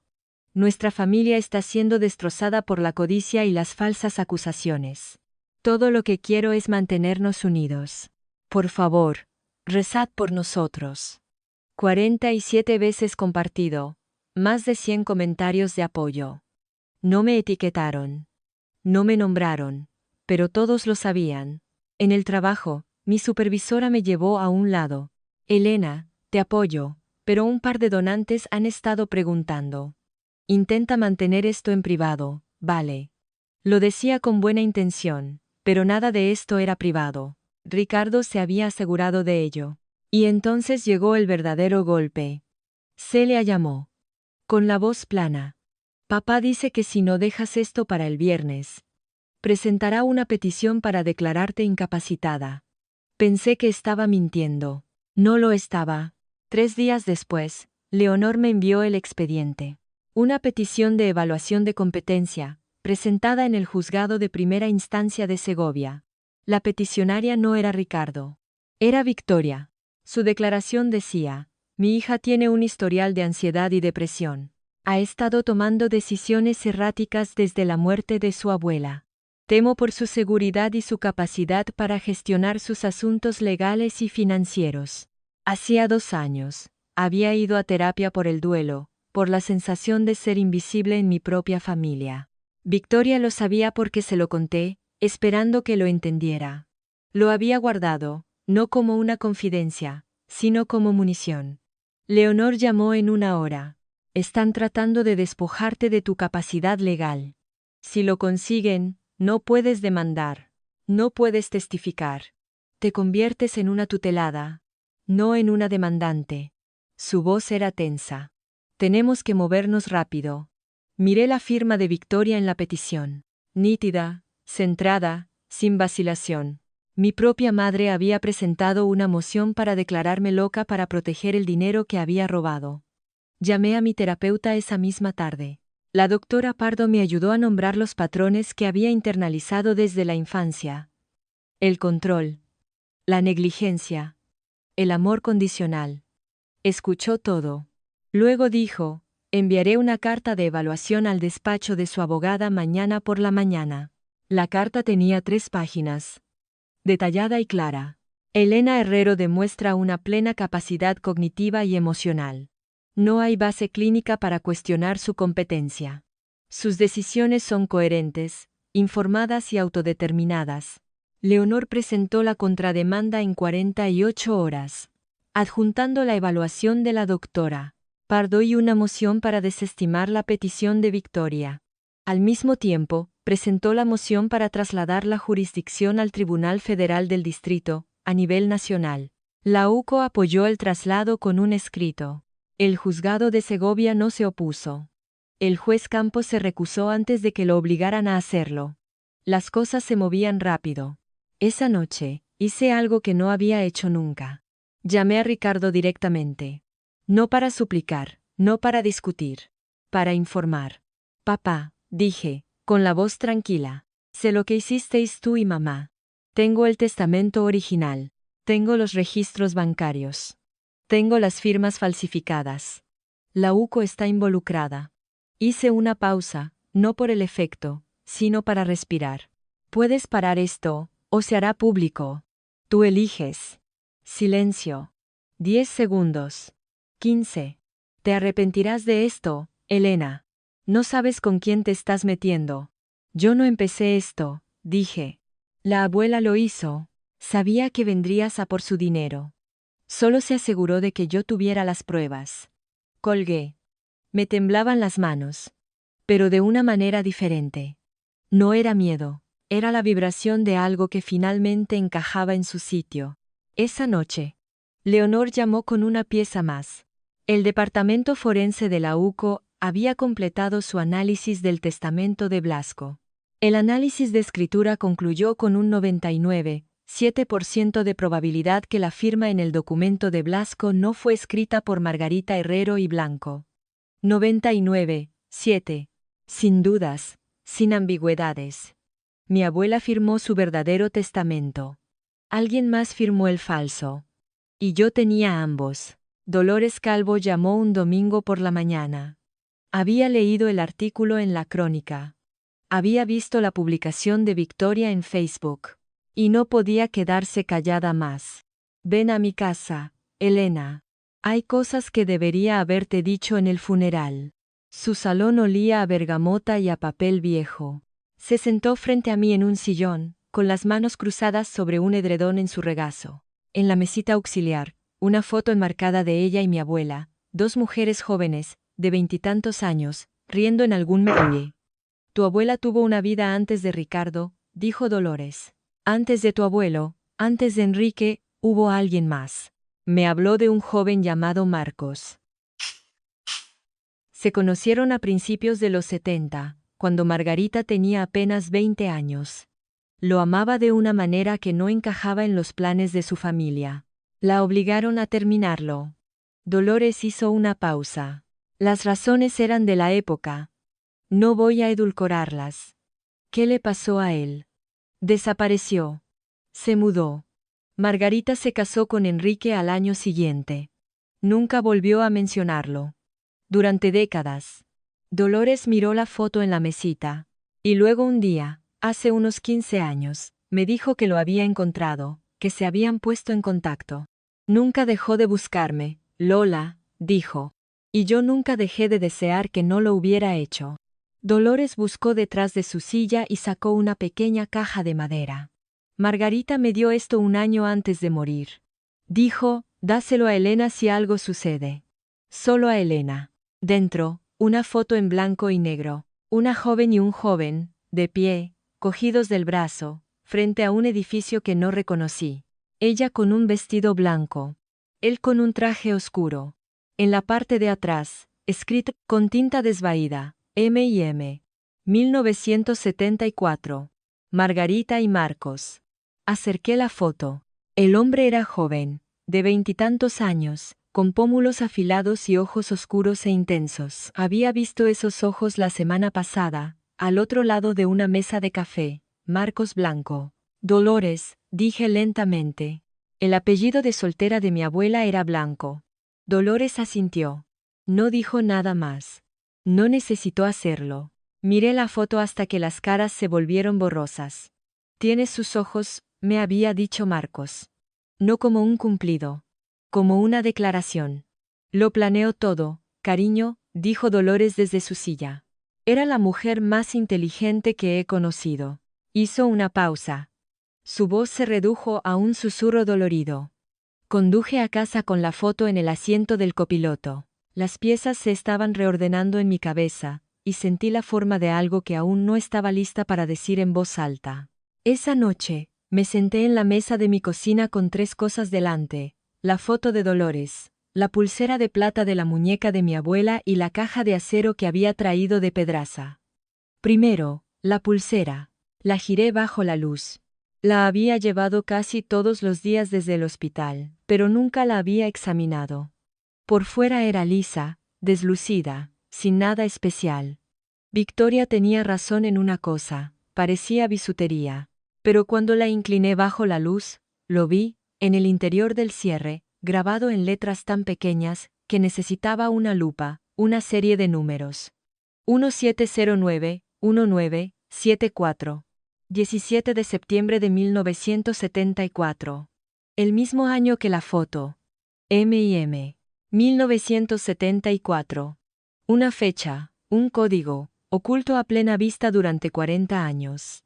Nuestra familia está siendo destrozada por la codicia y las falsas acusaciones. Todo lo que quiero es mantenernos unidos. Por favor, rezad por nosotros. 47 veces compartido. Más de 100 comentarios de apoyo. No me etiquetaron. No me nombraron. Pero todos lo sabían. En el trabajo, mi supervisora me llevó a un lado. Elena, te apoyo, pero un par de donantes han estado preguntando. Intenta mantener esto en privado, ¿vale? Lo decía con buena intención, pero nada de esto era privado. Ricardo se había asegurado de ello. Y entonces llegó el verdadero golpe. Celia llamó. Con la voz plana. Papá dice que si no dejas esto para el viernes, presentará una petición para declararte incapacitada. Pensé que estaba mintiendo. No lo estaba. 3 días después, Leonor me envió el expediente. Una petición de evaluación de competencia, presentada en el juzgado de primera instancia de Segovia. La peticionaria no era Ricardo. Era Victoria. Su declaración decía, mi hija tiene un historial de ansiedad y depresión. Ha estado tomando decisiones erráticas desde la muerte de su abuela. Temo por su seguridad y su capacidad para gestionar sus asuntos legales y financieros. Hacía 2 años, había ido a terapia por el duelo, por la sensación de ser invisible en mi propia familia. Victoria lo sabía porque se lo conté, esperando que lo entendiera. Lo había guardado, no como una confidencia, sino como munición. Leonor llamó en 1 hora. Están tratando de despojarte de tu capacidad legal. Si lo consiguen, no puedes demandar. No puedes testificar. Te conviertes en una tutelada, no en una demandante. Su voz era tensa. Tenemos que movernos rápido. Miré la firma de Victoria en la petición. Nítida, centrada, sin vacilación. Mi propia madre había presentado una moción para declararme loca para proteger el dinero que había robado. Llamé a mi terapeuta esa misma tarde. La doctora Pardo me ayudó a nombrar los patrones que había internalizado desde la infancia. El control. La negligencia. El amor condicional. Escuchó todo. Luego dijo, enviaré una carta de evaluación al despacho de su abogada mañana por la mañana. La carta tenía 3 páginas. Detallada y clara. Elena Herrero demuestra una plena capacidad cognitiva y emocional. No hay base clínica para cuestionar su competencia. Sus decisiones son coherentes, informadas y autodeterminadas. Leonor presentó la contrademanda en 48 horas, adjuntando la evaluación de la doctora. Pardo y una moción para desestimar la petición de Victoria. Al mismo tiempo, presentó la moción para trasladar la jurisdicción al Tribunal Federal del Distrito, a nivel nacional. La UCO apoyó el traslado con un escrito. El juzgado de Segovia no se opuso. El juez Campos se recusó antes de que lo obligaran a hacerlo. Las cosas se movían rápido. Esa noche, hice algo que no había hecho nunca. Llamé a Ricardo directamente. No para suplicar, no para discutir. Para informar. Papá, dije, con la voz tranquila. Sé lo que hicisteis tú y mamá. Tengo el testamento original. Tengo los registros bancarios. Tengo las firmas falsificadas. La UCO está involucrada. Hice una pausa, no por el efecto, sino para respirar. Puedes parar esto, o se hará público. Tú eliges. Silencio. 10 segundos. 15. Te arrepentirás de esto, Elena. No sabes con quién te estás metiendo. Yo no empecé esto, dije. La abuela lo hizo. Sabía que vendrías a por su dinero. Solo se aseguró de que yo tuviera las pruebas. Colgué. Me temblaban las manos. Pero de una manera diferente. No era miedo, era la vibración de algo que finalmente encajaba en su sitio. Esa noche, Leonor llamó con una pieza más. El departamento forense de la UCO había completado su análisis del testamento de Blasco. El análisis de escritura concluyó con un 99,7% de probabilidad que la firma en el documento de Blasco no fue escrita por Margarita Herrero y Blanco. 99,7%. Sin dudas, sin ambigüedades. Mi abuela firmó su verdadero testamento. Alguien más firmó el falso. Y yo tenía ambos. Dolores Calvo llamó un domingo por la mañana. Había leído el artículo en la crónica. Había visto la publicación de Victoria en Facebook. Y no podía quedarse callada más. Ven a mi casa, Elena. Hay cosas que debería haberte dicho en el funeral. Su salón olía a bergamota y a papel viejo. Se sentó frente a mí en un sillón, con las manos cruzadas sobre un edredón en su regazo. En la mesita auxiliar, una foto enmarcada de ella y mi abuela, dos mujeres jóvenes, de 20 años, riendo en algún merengue. Tu abuela tuvo una vida antes de Ricardo, dijo Dolores. Antes de tu abuelo, antes de Enrique, hubo alguien más. Me habló de un joven llamado Marcos. Se conocieron a principios de los 70, cuando Margarita tenía apenas 20 años. Lo amaba de una manera que no encajaba en los planes de su familia. La obligaron a terminarlo. Dolores hizo una pausa. Las razones eran de la época. No voy a edulcorarlas. ¿Qué le pasó a él? Desapareció. Se mudó. Margarita se casó con Enrique al año siguiente. Nunca volvió a mencionarlo. Durante décadas. Dolores miró la foto en la mesita. Y luego un día, hace unos 15 años, me dijo que lo había encontrado, que se habían puesto en contacto. Nunca dejó de buscarme, Lola, dijo. Y yo nunca dejé de desear que no lo hubiera hecho. Dolores buscó detrás de su silla y sacó una pequeña caja de madera. Margarita me dio esto un año antes de morir. Dijo, dáselo a Elena si algo sucede. Solo a Elena. Dentro, una foto en blanco y negro. Una joven y un joven, de pie, cogidos del brazo, frente a un edificio que no reconocí. Ella con un vestido blanco. Él con un traje oscuro. En la parte de atrás, escrito con tinta desvaída, M&M. 1974. Margarita y Marcos. Acerqué la foto. El hombre era joven, de 20 y tantos años, con pómulos afilados y ojos oscuros e intensos. Había visto esos ojos la semana pasada, al otro lado de una mesa de café. Marcos Blanco. Dolores, dije lentamente. El apellido de soltera de mi abuela era Blanco. Dolores asintió. No dijo nada más. No necesitó hacerlo. Miré la foto hasta que las caras se volvieron borrosas. Tienes sus ojos, me había dicho Marcos. No como un cumplido. Como una declaración. Lo planeó todo, cariño, dijo Dolores desde su silla. Era la mujer más inteligente que he conocido. Hizo una pausa. Su voz se redujo a un susurro dolorido. Conduje a casa con la foto en el asiento del copiloto. Las piezas se estaban reordenando en mi cabeza, y sentí la forma de algo que aún no estaba lista para decir en voz alta. Esa noche, me senté en la mesa de mi cocina con 3 cosas delante: la foto de Dolores, la pulsera de plata de la muñeca de mi abuela y la caja de acero que había traído de Pedraza. Primero, la pulsera. La giré bajo la luz. La había llevado casi todos los días desde el hospital, pero nunca la había examinado. Por fuera era lisa, deslucida, sin nada especial. Victoria tenía razón en una cosa, parecía bisutería. Pero cuando la incliné bajo la luz, lo vi, en el interior del cierre, grabado en letras tan pequeñas, que necesitaba una lupa, una serie de números. 1709-1974. 17 de septiembre de 1974. El mismo año que la foto. M&M. 1974. Una fecha, un código, oculto a plena vista durante 40 años.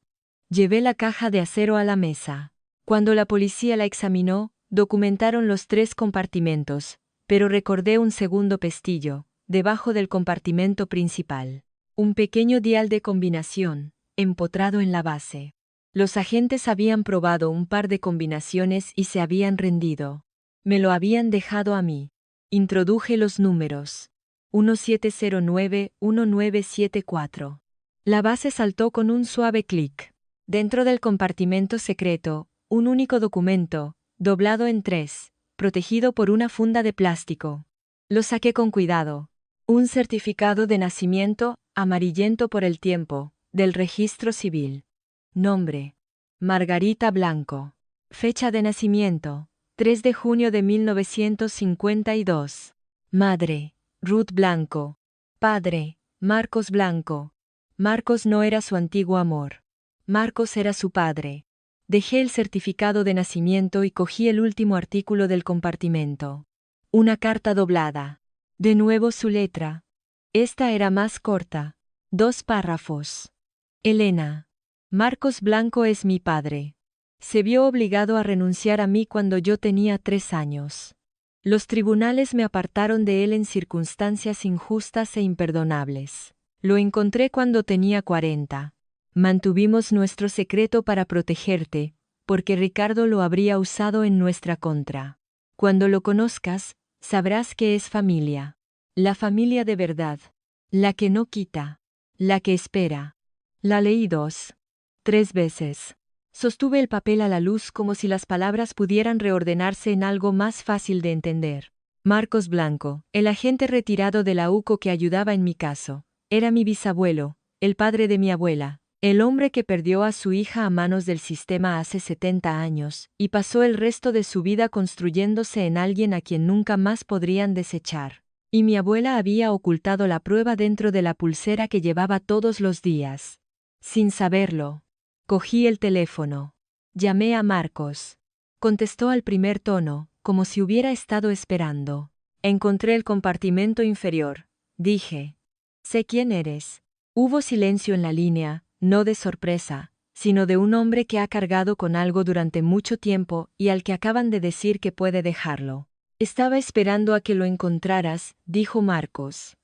Llevé la caja de acero a la mesa. Cuando la policía la examinó, documentaron los 3 compartimentos, pero recordé un segundo pestillo, debajo del compartimento principal. Un pequeño dial de combinación, empotrado en la base. Los agentes habían probado un par de combinaciones y se habían rendido. Me lo habían dejado a mí. Introduje los números. 1709-1974. La base saltó con un suave clic. Dentro del compartimento secreto, un único documento, doblado en 3, protegido por una funda de plástico. Lo saqué con cuidado. Un certificado de nacimiento, amarillento por el tiempo, del registro civil. Nombre: Margarita Blanco. Fecha de nacimiento: 3 de junio de 1952. Madre: Ruth Blanco. Padre: Marcos Blanco. Marcos no era su antiguo amor. Marcos era su padre. Dejé el certificado de nacimiento y cogí el último artículo del compartimento. Una carta doblada. De nuevo su letra. Esta era más corta. 2 párrafos. Elena. Marcos Blanco es mi padre. Se vio obligado a renunciar a mí cuando yo tenía 3 años. Los tribunales me apartaron de él en circunstancias injustas e imperdonables. Lo encontré cuando tenía 40. Mantuvimos nuestro secreto para protegerte, porque Ricardo lo habría usado en nuestra contra. Cuando lo conozcas, sabrás que es familia. La familia de verdad. La que no quita. La que espera. La leí 2, 3 veces. Sostuve el papel a la luz como si las palabras pudieran reordenarse en algo más fácil de entender. Marcos Blanco, el agente retirado de la UCO que ayudaba en mi caso, era mi bisabuelo, el padre de mi abuela, el hombre que perdió a su hija a manos del sistema hace 70 años, y pasó el resto de su vida construyéndose en alguien a quien nunca más podrían desechar. Y mi abuela había ocultado la prueba dentro de la pulsera que llevaba todos los días. Sin saberlo. Cogí el teléfono. Llamé a Marcos. Contestó al primer tono, como si hubiera estado esperando. Encontré el compartimento inferior. Dije: sé quién eres. Hubo silencio en la línea, no de sorpresa, sino de un hombre que ha cargado con algo durante mucho tiempo y al que acaban de decir que puede dejarlo. Estaba esperando a que lo encontraras, dijo Marcos.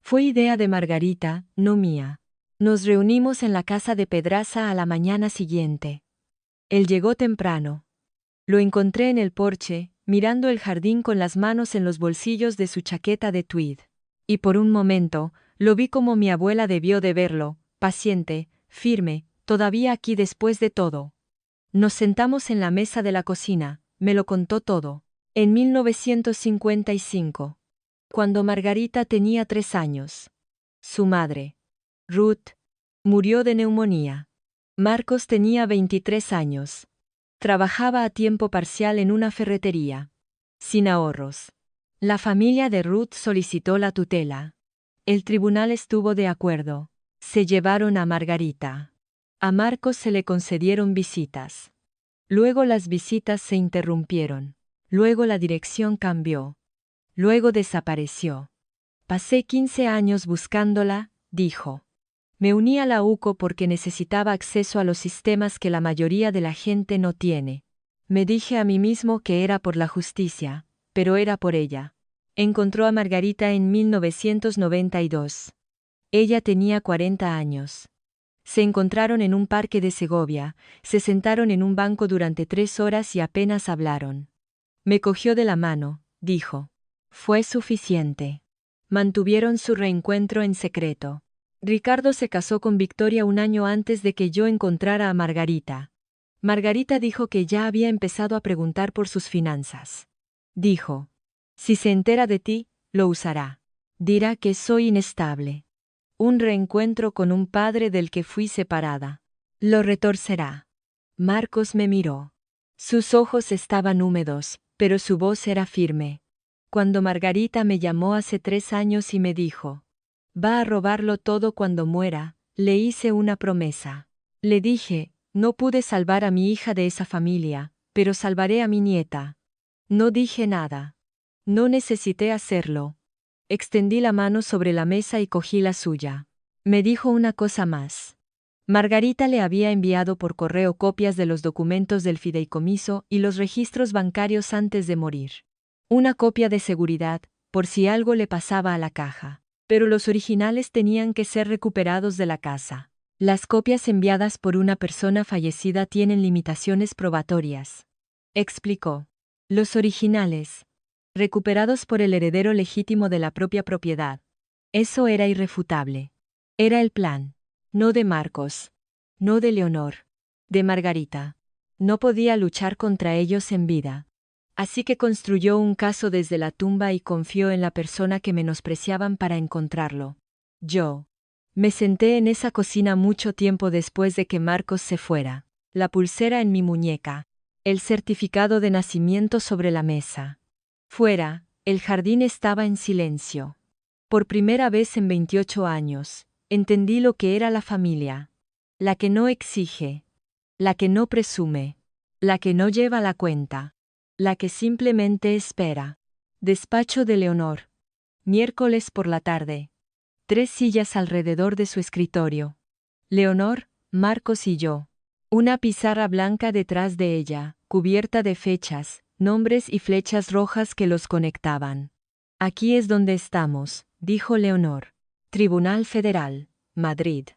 Fue idea de Margarita, no mía. Nos reunimos en la casa de Pedraza a la mañana siguiente. Él llegó temprano. Lo encontré en el porche, mirando el jardín con las manos en los bolsillos de su chaqueta de tweed. Y por un momento, lo vi como mi abuela debió de verlo, paciente, firme, todavía aquí después de todo. Nos sentamos en la mesa de la cocina, me lo contó todo. En 1955. Cuando Margarita tenía 3 años. Su madre, Ruth, murió de neumonía. Marcos tenía 23 años. Trabajaba a tiempo parcial en una ferretería. Sin ahorros. La familia de Ruth solicitó la tutela. El tribunal estuvo de acuerdo. Se llevaron a Margarita. A Marcos se le concedieron visitas. Luego las visitas se interrumpieron. Luego la dirección cambió. Luego desapareció. Pasé 15 años buscándola, dijo. Me uní a la UCO porque necesitaba acceso a los sistemas que la mayoría de la gente no tiene. Me dije a mí mismo que era por la justicia, pero era por ella. Encontró a Margarita en 1992. Ella tenía 40 años. Se encontraron en un parque de Segovia, se sentaron en un banco durante 3 horas y apenas hablaron. Me cogió de la mano, dijo. Fue suficiente. Mantuvieron su reencuentro en secreto. Ricardo se casó con Victoria un año antes de que yo encontrara a Margarita. Margarita dijo que ya había empezado a preguntar por sus finanzas. Dijo. Si se entera de ti, lo usará. Dirá que soy inestable. Un reencuentro con un padre del que fui separada. Lo retorcerá. Marcos me miró. Sus ojos estaban húmedos, pero su voz era firme. Cuando Margarita me llamó hace 3 años y me dijo, va a robarlo todo cuando muera, le hice una promesa. Le dije, no pude salvar a mi hija de esa familia, pero salvaré a mi nieta. No dije nada. No necesité hacerlo. Extendí la mano sobre la mesa y cogí la suya. Me dijo una cosa más. Margarita le había enviado por correo copias de los documentos del fideicomiso y los registros bancarios antes de morir. Una copia de seguridad, por si algo le pasaba a la caja. Pero los originales tenían que ser recuperados de la casa. Las copias enviadas por una persona fallecida tienen limitaciones probatorias. Explicó. Los originales, recuperados por el heredero legítimo de la propia propiedad. Eso era irrefutable. Era el plan. No de Marcos. No de Leonor. De Margarita. No podía luchar contra ellos en vida. Así que construyó un caso desde la tumba y confió en la persona que menospreciaban para encontrarlo. Yo. Me senté en esa cocina mucho tiempo después de que Marcos se fuera. La pulsera en mi muñeca. El certificado de nacimiento sobre la mesa. Fuera, el jardín estaba en silencio. Por primera vez en 28 años, entendí lo que era la familia. La que no exige. La que no presume. La que no lleva la cuenta. La que simplemente espera. Despacho de Leonor. Miércoles por la tarde. 3 sillas alrededor de su escritorio. Leonor, Marcos y yo. Una pizarra blanca detrás de ella, cubierta de fechas, nombres y flechas rojas que los conectaban. Aquí es donde estamos, dijo Leonor. Tribunal Federal, Madrid.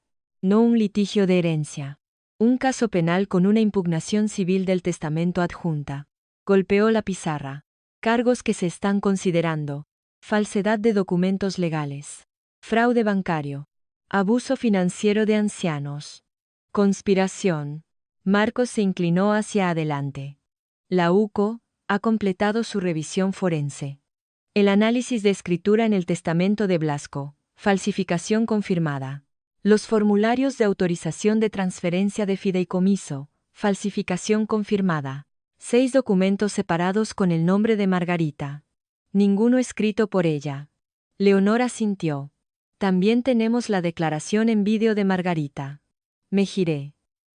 No un litigio de herencia. Un caso penal con una impugnación civil del testamento adjunta. Golpeó la pizarra. Cargos que se están considerando. Falsedad de documentos legales. Fraude bancario. Abuso financiero de ancianos. Conspiración. Marcos se inclinó hacia adelante. La UCO ha completado su revisión forense. El análisis de escritura en el testamento de Blasco. Falsificación confirmada. Los formularios de autorización de transferencia de fideicomiso. Falsificación confirmada. 6 documentos separados con el nombre de Margarita. Ninguno escrito por ella. Leonor asintió. También tenemos la declaración en vídeo de Margarita. Me giré.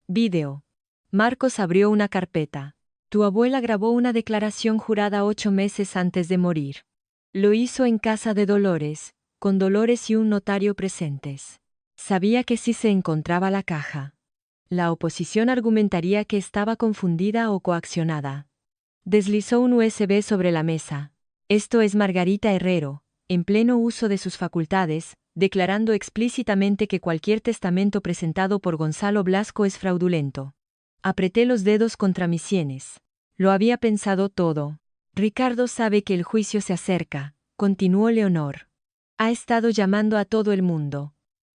Vídeo. Marcos abrió una carpeta. Tu abuela grabó una declaración jurada 8 meses antes de morir. Lo hizo en casa de Dolores, con Dolores y un notario presentes. Sabía que sí se encontraba la caja. La oposición argumentaría que estaba confundida o coaccionada. Deslizó un USB sobre la mesa. Esto es Margarita Herrero, en pleno uso de sus facultades, declarando explícitamente que cualquier testamento presentado por Gonzalo Blasco es fraudulento. Apreté los dedos contra mis sienes. Lo había pensado todo. Ricardo sabe que el juicio se acerca, continuó Leonor. Ha estado llamando a todo el mundo.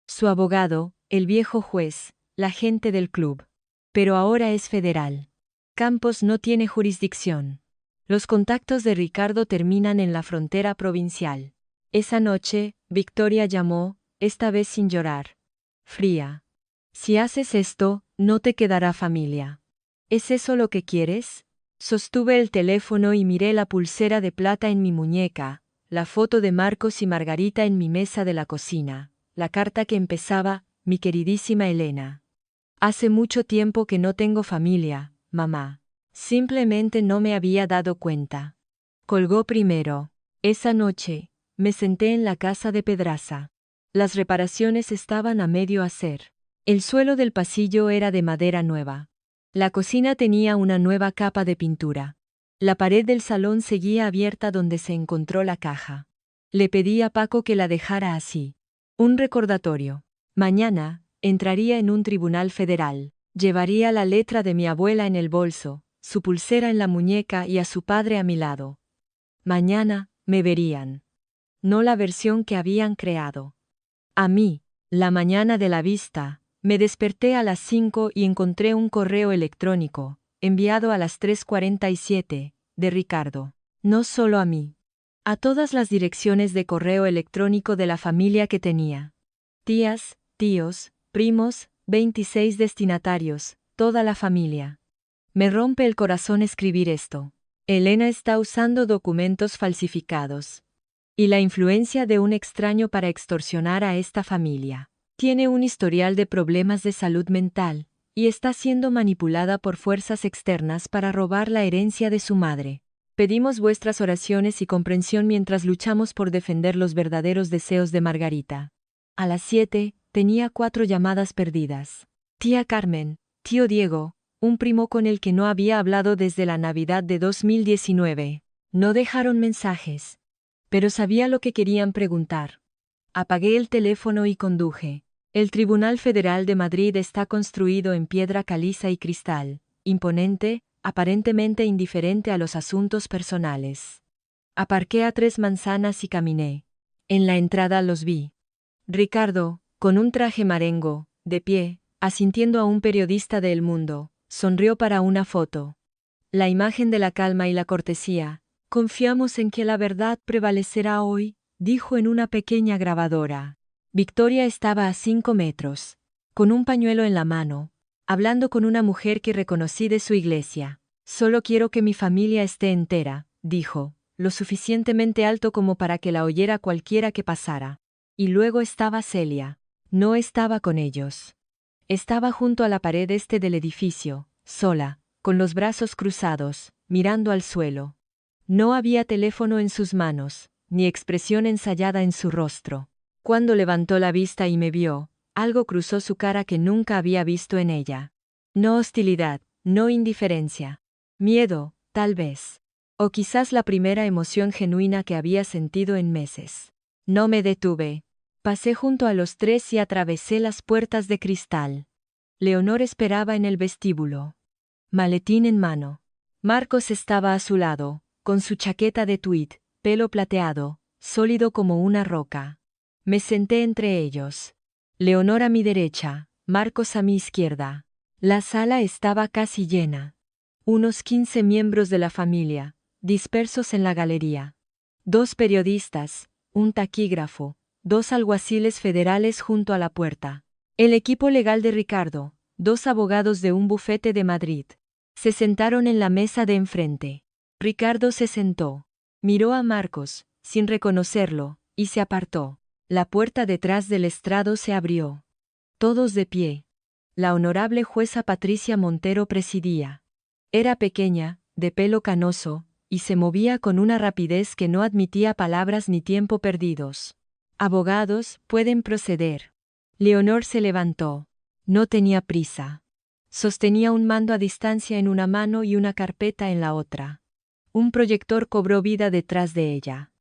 Su abogado, el viejo juez, la gente del club. Pero ahora es federal. Campos no tiene jurisdicción. Los contactos de Ricardo terminan en la frontera provincial. Esa noche, Victoria llamó, esta vez sin llorar. Fría. Si haces esto, no te quedará familia. ¿Es eso lo que quieres? Sostuve el teléfono y miré la pulsera de plata en mi muñeca, la foto de Marcos y Margarita en mi mesa de la cocina, la carta que empezaba, mi queridísima Elena. Hace mucho tiempo que no tengo familia, mamá. Simplemente no me había dado cuenta. Colgó primero. Esa noche, me senté en la casa de Pedraza. Las reparaciones estaban a medio hacer. El suelo del pasillo era de madera nueva. La cocina tenía una nueva capa de pintura. La pared del salón seguía abierta donde se encontró la caja. Le pedí a Paco que la dejara así. Un recordatorio. Mañana, entraría en un tribunal federal. Llevaría la letra de mi abuela en el bolso, su pulsera en la muñeca y a su padre a mi lado. Mañana, me verían. No la versión que habían creado. A mí, la mañana de la vista, me desperté a las 5 y encontré un correo electrónico, enviado a las 3:47, de Ricardo. No solo a mí. A todas las direcciones de correo electrónico de la familia que tenía. Tías, tíos, primos, 26 destinatarios, toda la familia. Me rompe el corazón escribir esto. Elena está usando documentos falsificados. Y la influencia de un extraño para extorsionar a esta familia. Tiene un historial de problemas de salud mental, y está siendo manipulada por fuerzas externas para robar la herencia de su madre. Pedimos vuestras oraciones y comprensión mientras luchamos por defender los verdaderos deseos de Margarita. A las 7, tenía 4 llamadas perdidas. Tía Carmen, tío Diego, un primo con el que no había hablado desde la Navidad de 2019. No dejaron mensajes. Pero sabía lo que querían preguntar. Apagué el teléfono y conduje. El Tribunal Federal de Madrid está construido en piedra caliza y cristal, imponente, aparentemente indiferente a los asuntos personales. Aparqué a 3 manzanas y caminé. En la entrada los vi. Ricardo, con un traje marengo, de pie, asintiendo a un periodista de El Mundo, sonrió para una foto. La imagen de la calma y la cortesía. Confiamos en que la verdad prevalecerá hoy, dijo en una pequeña grabadora. Victoria estaba a 5 metros, con un pañuelo en la mano, hablando con una mujer que reconocí de su iglesia. Solo quiero que mi familia esté entera, dijo, lo suficientemente alto como para que la oyera cualquiera que pasara. Y luego estaba Celia. No estaba con ellos. Estaba junto a la pared este del edificio, sola, con los brazos cruzados, mirando al suelo. No había teléfono en sus manos, ni expresión ensayada en su rostro. Cuando levantó la vista y me vio, algo cruzó su cara que nunca había visto en ella. No hostilidad, no indiferencia. Miedo, tal vez. O quizás la primera emoción genuina que había sentido en meses. No me detuve. Pasé junto a los 3 y atravesé las puertas de cristal. Leonor esperaba en el vestíbulo. Maletín en mano. Marcos estaba a su lado, con su chaqueta de tweed, pelo plateado, sólido como una roca. Me senté entre ellos. Leonor a mi derecha, Marcos a mi izquierda. La sala estaba casi llena. Unos 15 miembros de la familia, dispersos en la galería. 2 periodistas, un taquígrafo, 2 alguaciles federales junto a la puerta. El equipo legal de Ricardo, 2 abogados de un bufete de Madrid. Se sentaron en la mesa de enfrente. Ricardo se sentó. Miró a Marcos, sin reconocerlo, y se apartó. La puerta detrás del estrado se abrió. Todos de pie. La honorable jueza Patricia Montero presidía. Era pequeña, de pelo canoso, y se movía con una rapidez que no admitía palabras ni tiempo perdidos. Abogados, pueden proceder. Leonor se levantó. No tenía prisa. Sostenía un mando a distancia en una mano y una carpeta en la otra. Un proyector cobró vida detrás de ella.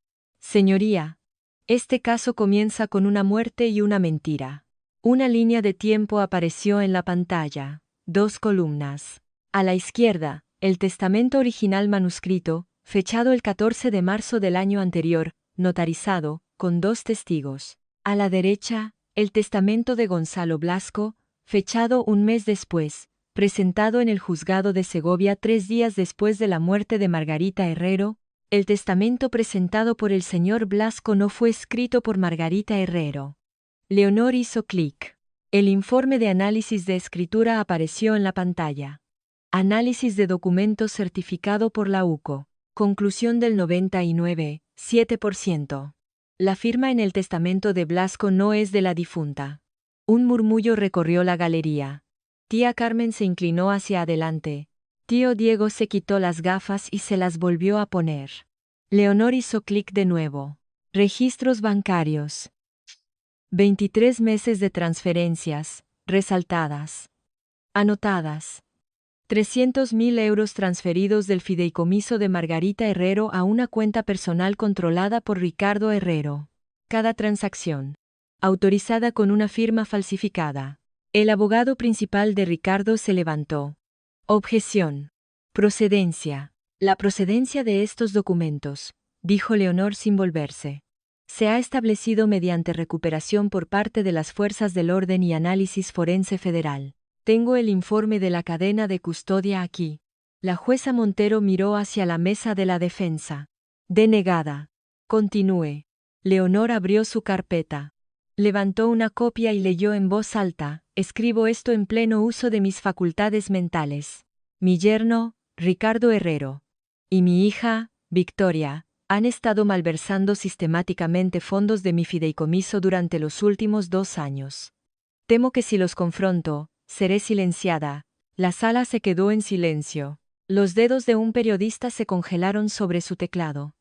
Señoría, este caso comienza con una muerte y una mentira. Una línea de tiempo apareció en la pantalla. 2 columnas. A la izquierda, el testamento original manuscrito, fechado el 14 de marzo del año anterior, notarizado, con 2 testigos. A la derecha, el testamento de Gonzalo Blasco, fechado un mes después, presentado en el juzgado de Segovia 3 días después de la muerte de Margarita Herrero. El testamento presentado por el señor Blasco no fue escrito por Margarita Herrero. Leonor hizo clic. El informe de análisis de escritura apareció en la pantalla. Análisis de documentos certificado por la UCO. Conclusión del 99,7%. La firma en el testamento de Blasco no es de la difunta. Un murmullo recorrió la galería. Tía Carmen se inclinó hacia adelante. Tío Diego se quitó las gafas y se las volvió a poner. Leonor hizo clic de nuevo. Registros bancarios. 23 meses de transferencias, resaltadas. Anotadas. 300.000 euros transferidos del fideicomiso de Margarita Herrero a una cuenta personal controlada por Ricardo Herrero. Cada transacción autorizada con una firma falsificada. El abogado principal de Ricardo se levantó. Objeción. Procedencia. La procedencia de estos documentos, dijo Leonor sin volverse, se ha establecido mediante recuperación por parte de las Fuerzas del Orden y Análisis Forense Federal. Tengo el informe de la cadena de custodia aquí. La jueza Montero miró hacia la mesa de la defensa. Denegada. Continúe. Leonor abrió su carpeta. Levantó una copia y leyó en voz alta: escribo esto en pleno uso de mis facultades mentales. Mi yerno, Ricardo Herrero, y mi hija, Victoria, han estado malversando sistemáticamente fondos de mi fideicomiso durante los últimos 2 años. Temo que si los confronto, seré silenciada. La sala se quedó en silencio. Los dedos de un periodista se congelaron sobre su teclado.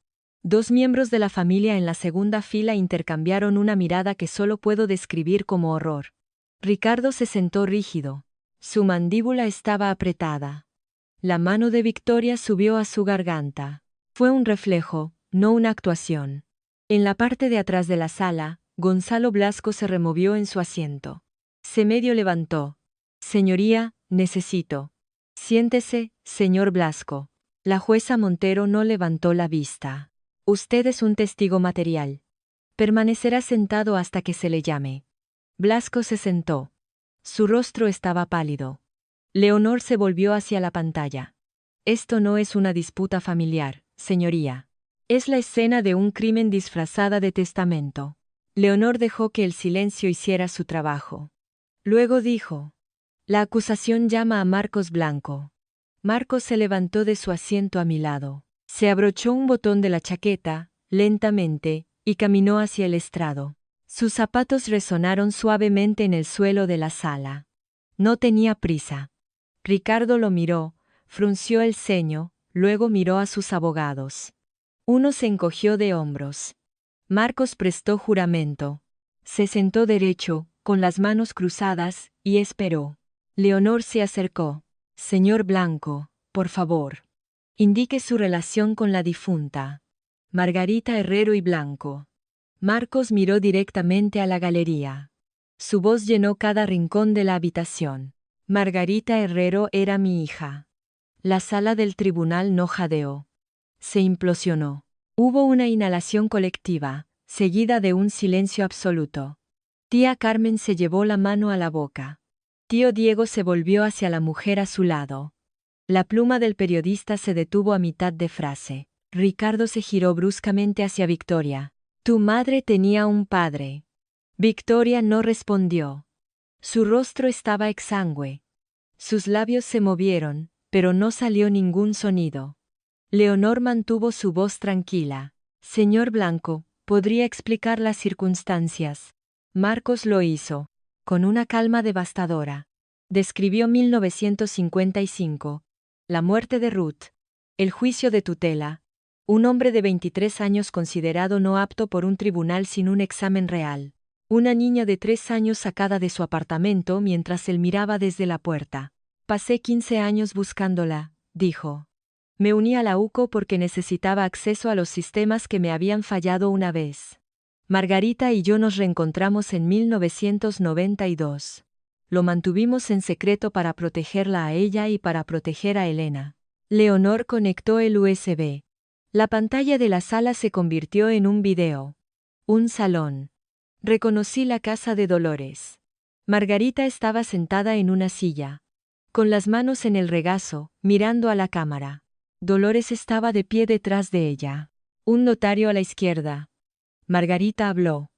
2 miembros de la familia en la segunda fila intercambiaron una mirada que solo puedo describir como horror. Ricardo se sentó rígido. Su mandíbula estaba apretada. La mano de Victoria subió a su garganta. Fue un reflejo, no una actuación. En la parte de atrás de la sala, Gonzalo Blasco se removió en su asiento. Se medio levantó. Señoría, necesito. Siéntese, señor Blasco. La jueza Montero no levantó la vista. Usted es un testigo material. Permanecerá sentado hasta que se le llame. Blasco se sentó. Su rostro estaba pálido. Leonor se volvió hacia la pantalla. Esto no es una disputa familiar, señoría. Es la escena de un crimen disfrazada de testamento. Leonor dejó que el silencio hiciera su trabajo. Luego dijo: la acusación llama a Marcos Blanco. Marcos se levantó de su asiento a mi lado. Se abrochó un botón de la chaqueta, lentamente, y caminó hacia el estrado. Sus zapatos resonaron suavemente en el suelo de la sala. No tenía prisa. Ricardo lo miró, frunció el ceño, luego miró a sus abogados. Uno se encogió de hombros. Marcos prestó juramento. Se sentó derecho, con las manos cruzadas, y esperó. Leonor se acercó. Señor Blanco, por favor, indique su relación con la difunta. Margarita Herrero y Blanco. Marcos miró directamente a la galería. Su voz llenó cada rincón de la habitación. Margarita Herrero era mi hija. La sala del tribunal no jadeó. Se implosionó. Hubo una inhalación colectiva, seguida de un silencio absoluto. Tía Carmen se llevó la mano a la boca. Tío Diego se volvió hacia la mujer a su lado. La pluma del periodista se detuvo a mitad de frase. Ricardo se giró bruscamente hacia Victoria. Tu madre tenía un padre. Victoria no respondió. Su rostro estaba exangüe. Sus labios se movieron, pero no salió ningún sonido. Leonor mantuvo su voz tranquila. Señor Blanco, ¿podría explicar las circunstancias? Marcos lo hizo, con una calma devastadora. Describió 1955. La muerte de Ruth. El juicio de tutela. Un hombre de 23 años considerado no apto por un tribunal sin un examen real. Una niña de 3 años sacada de su apartamento mientras él miraba desde la puerta. Pasé 15 años buscándola, dijo. Me uní a la UCO porque necesitaba acceso a los sistemas que me habían fallado una vez. Margarita y yo nos reencontramos en 1992. Lo mantuvimos en secreto para protegerla a ella y para proteger a Elena. Leonor conectó el USB. La pantalla de la sala se convirtió en un video. Un salón. Reconocí la casa de Dolores. Margarita estaba sentada en una silla, con las manos en el regazo, mirando a la cámara. Dolores estaba de pie detrás de ella. Un notario a la izquierda. Margarita habló.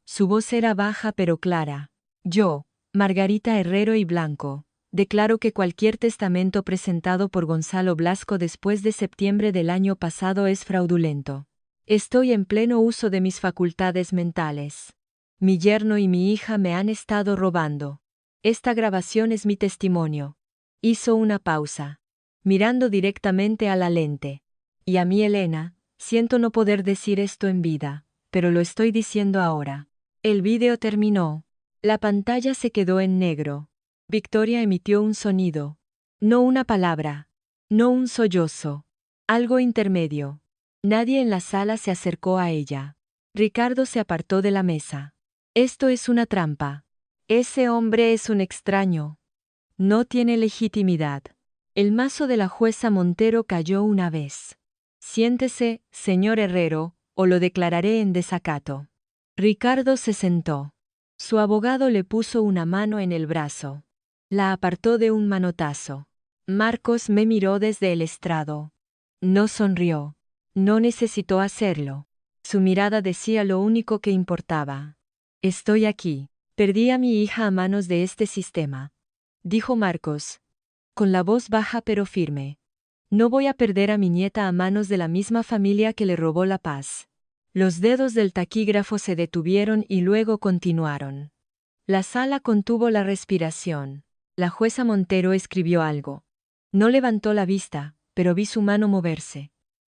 Su voz era baja pero clara. Yo, Margarita Herrero y Blanco, declaro que cualquier testamento presentado por Gonzalo Blasco después de septiembre del año pasado es fraudulento. Estoy en pleno uso de mis facultades mentales. Mi yerno y mi hija me han estado robando. Esta grabación es mi testimonio. Hizo una pausa, mirando directamente a la lente. Y a mí, Elena, siento no poder decir esto en vida, pero lo estoy diciendo ahora. El vídeo terminó. La pantalla se quedó en negro. Victoria emitió un sonido. No una palabra. No un sollozo. Algo intermedio. Nadie en la sala se acercó a ella. Ricardo se apartó de la mesa. Esto es una trampa. Ese hombre es un extraño. No tiene legitimidad. El mazo de la jueza Montero cayó una vez. Siéntese, señor Herrero, o lo declararé en desacato. Ricardo se sentó. Su abogado le puso una mano en el brazo. La apartó de un manotazo. Marcos me miró desde el estrado. No sonrió. No necesitó hacerlo. Su mirada decía lo único que importaba. Estoy aquí. Perdí a mi hija a manos de este sistema, dijo Marcos, con la voz baja pero firme. No voy a perder a mi nieta a manos de la misma familia que le robó la paz. Los dedos del taquígrafo se detuvieron y luego continuaron. La sala contuvo la respiración. La jueza Montero escribió algo. No levantó la vista, pero vi su mano moverse.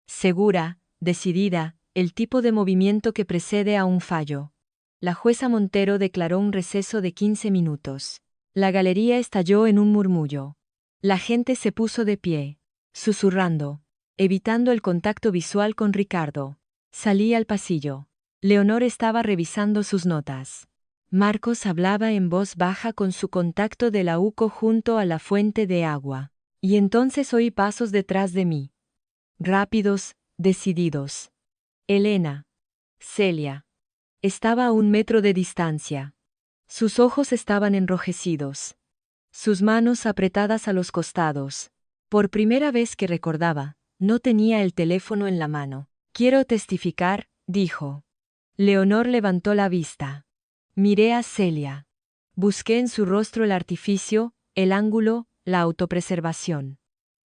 Segura, decidida, el tipo de movimiento que precede a un fallo. La jueza Montero declaró un receso de 15 minutos. La galería estalló en un murmullo. La gente se puso de pie, susurrando, evitando el contacto visual con Ricardo. Salí al pasillo. Leonor estaba revisando sus notas. Marcos hablaba en voz baja con su contacto de la UCO junto a la fuente de agua. Y entonces oí pasos detrás de mí. Rápidos, decididos. Elena. Celia. Estaba a 1 metro de distancia. Sus ojos estaban enrojecidos. Sus manos apretadas a los costados. Por primera vez que recordaba, no tenía el teléfono en la mano. Quiero testificar, dijo. Leonor levantó la vista. Miré a Celia. Busqué en su rostro el artificio, el ángulo, la autopreservación.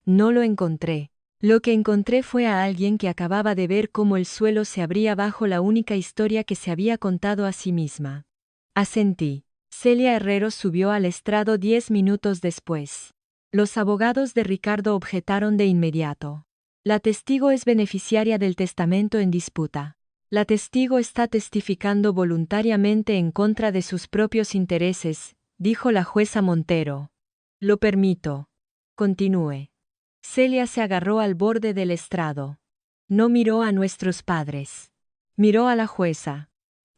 No lo encontré. Lo que encontré fue a alguien que acababa de ver cómo el suelo se abría bajo la única historia que se había contado a sí misma. Asentí. Celia Herrero subió al estrado 10 minutos después. Los abogados de Ricardo objetaron de inmediato. La testigo es beneficiaria del testamento en disputa. La testigo está testificando voluntariamente en contra de sus propios intereses, dijo la jueza Montero. Lo permito. Continúe. Celia se agarró al borde del estrado. No miró a nuestros padres. Miró a la jueza.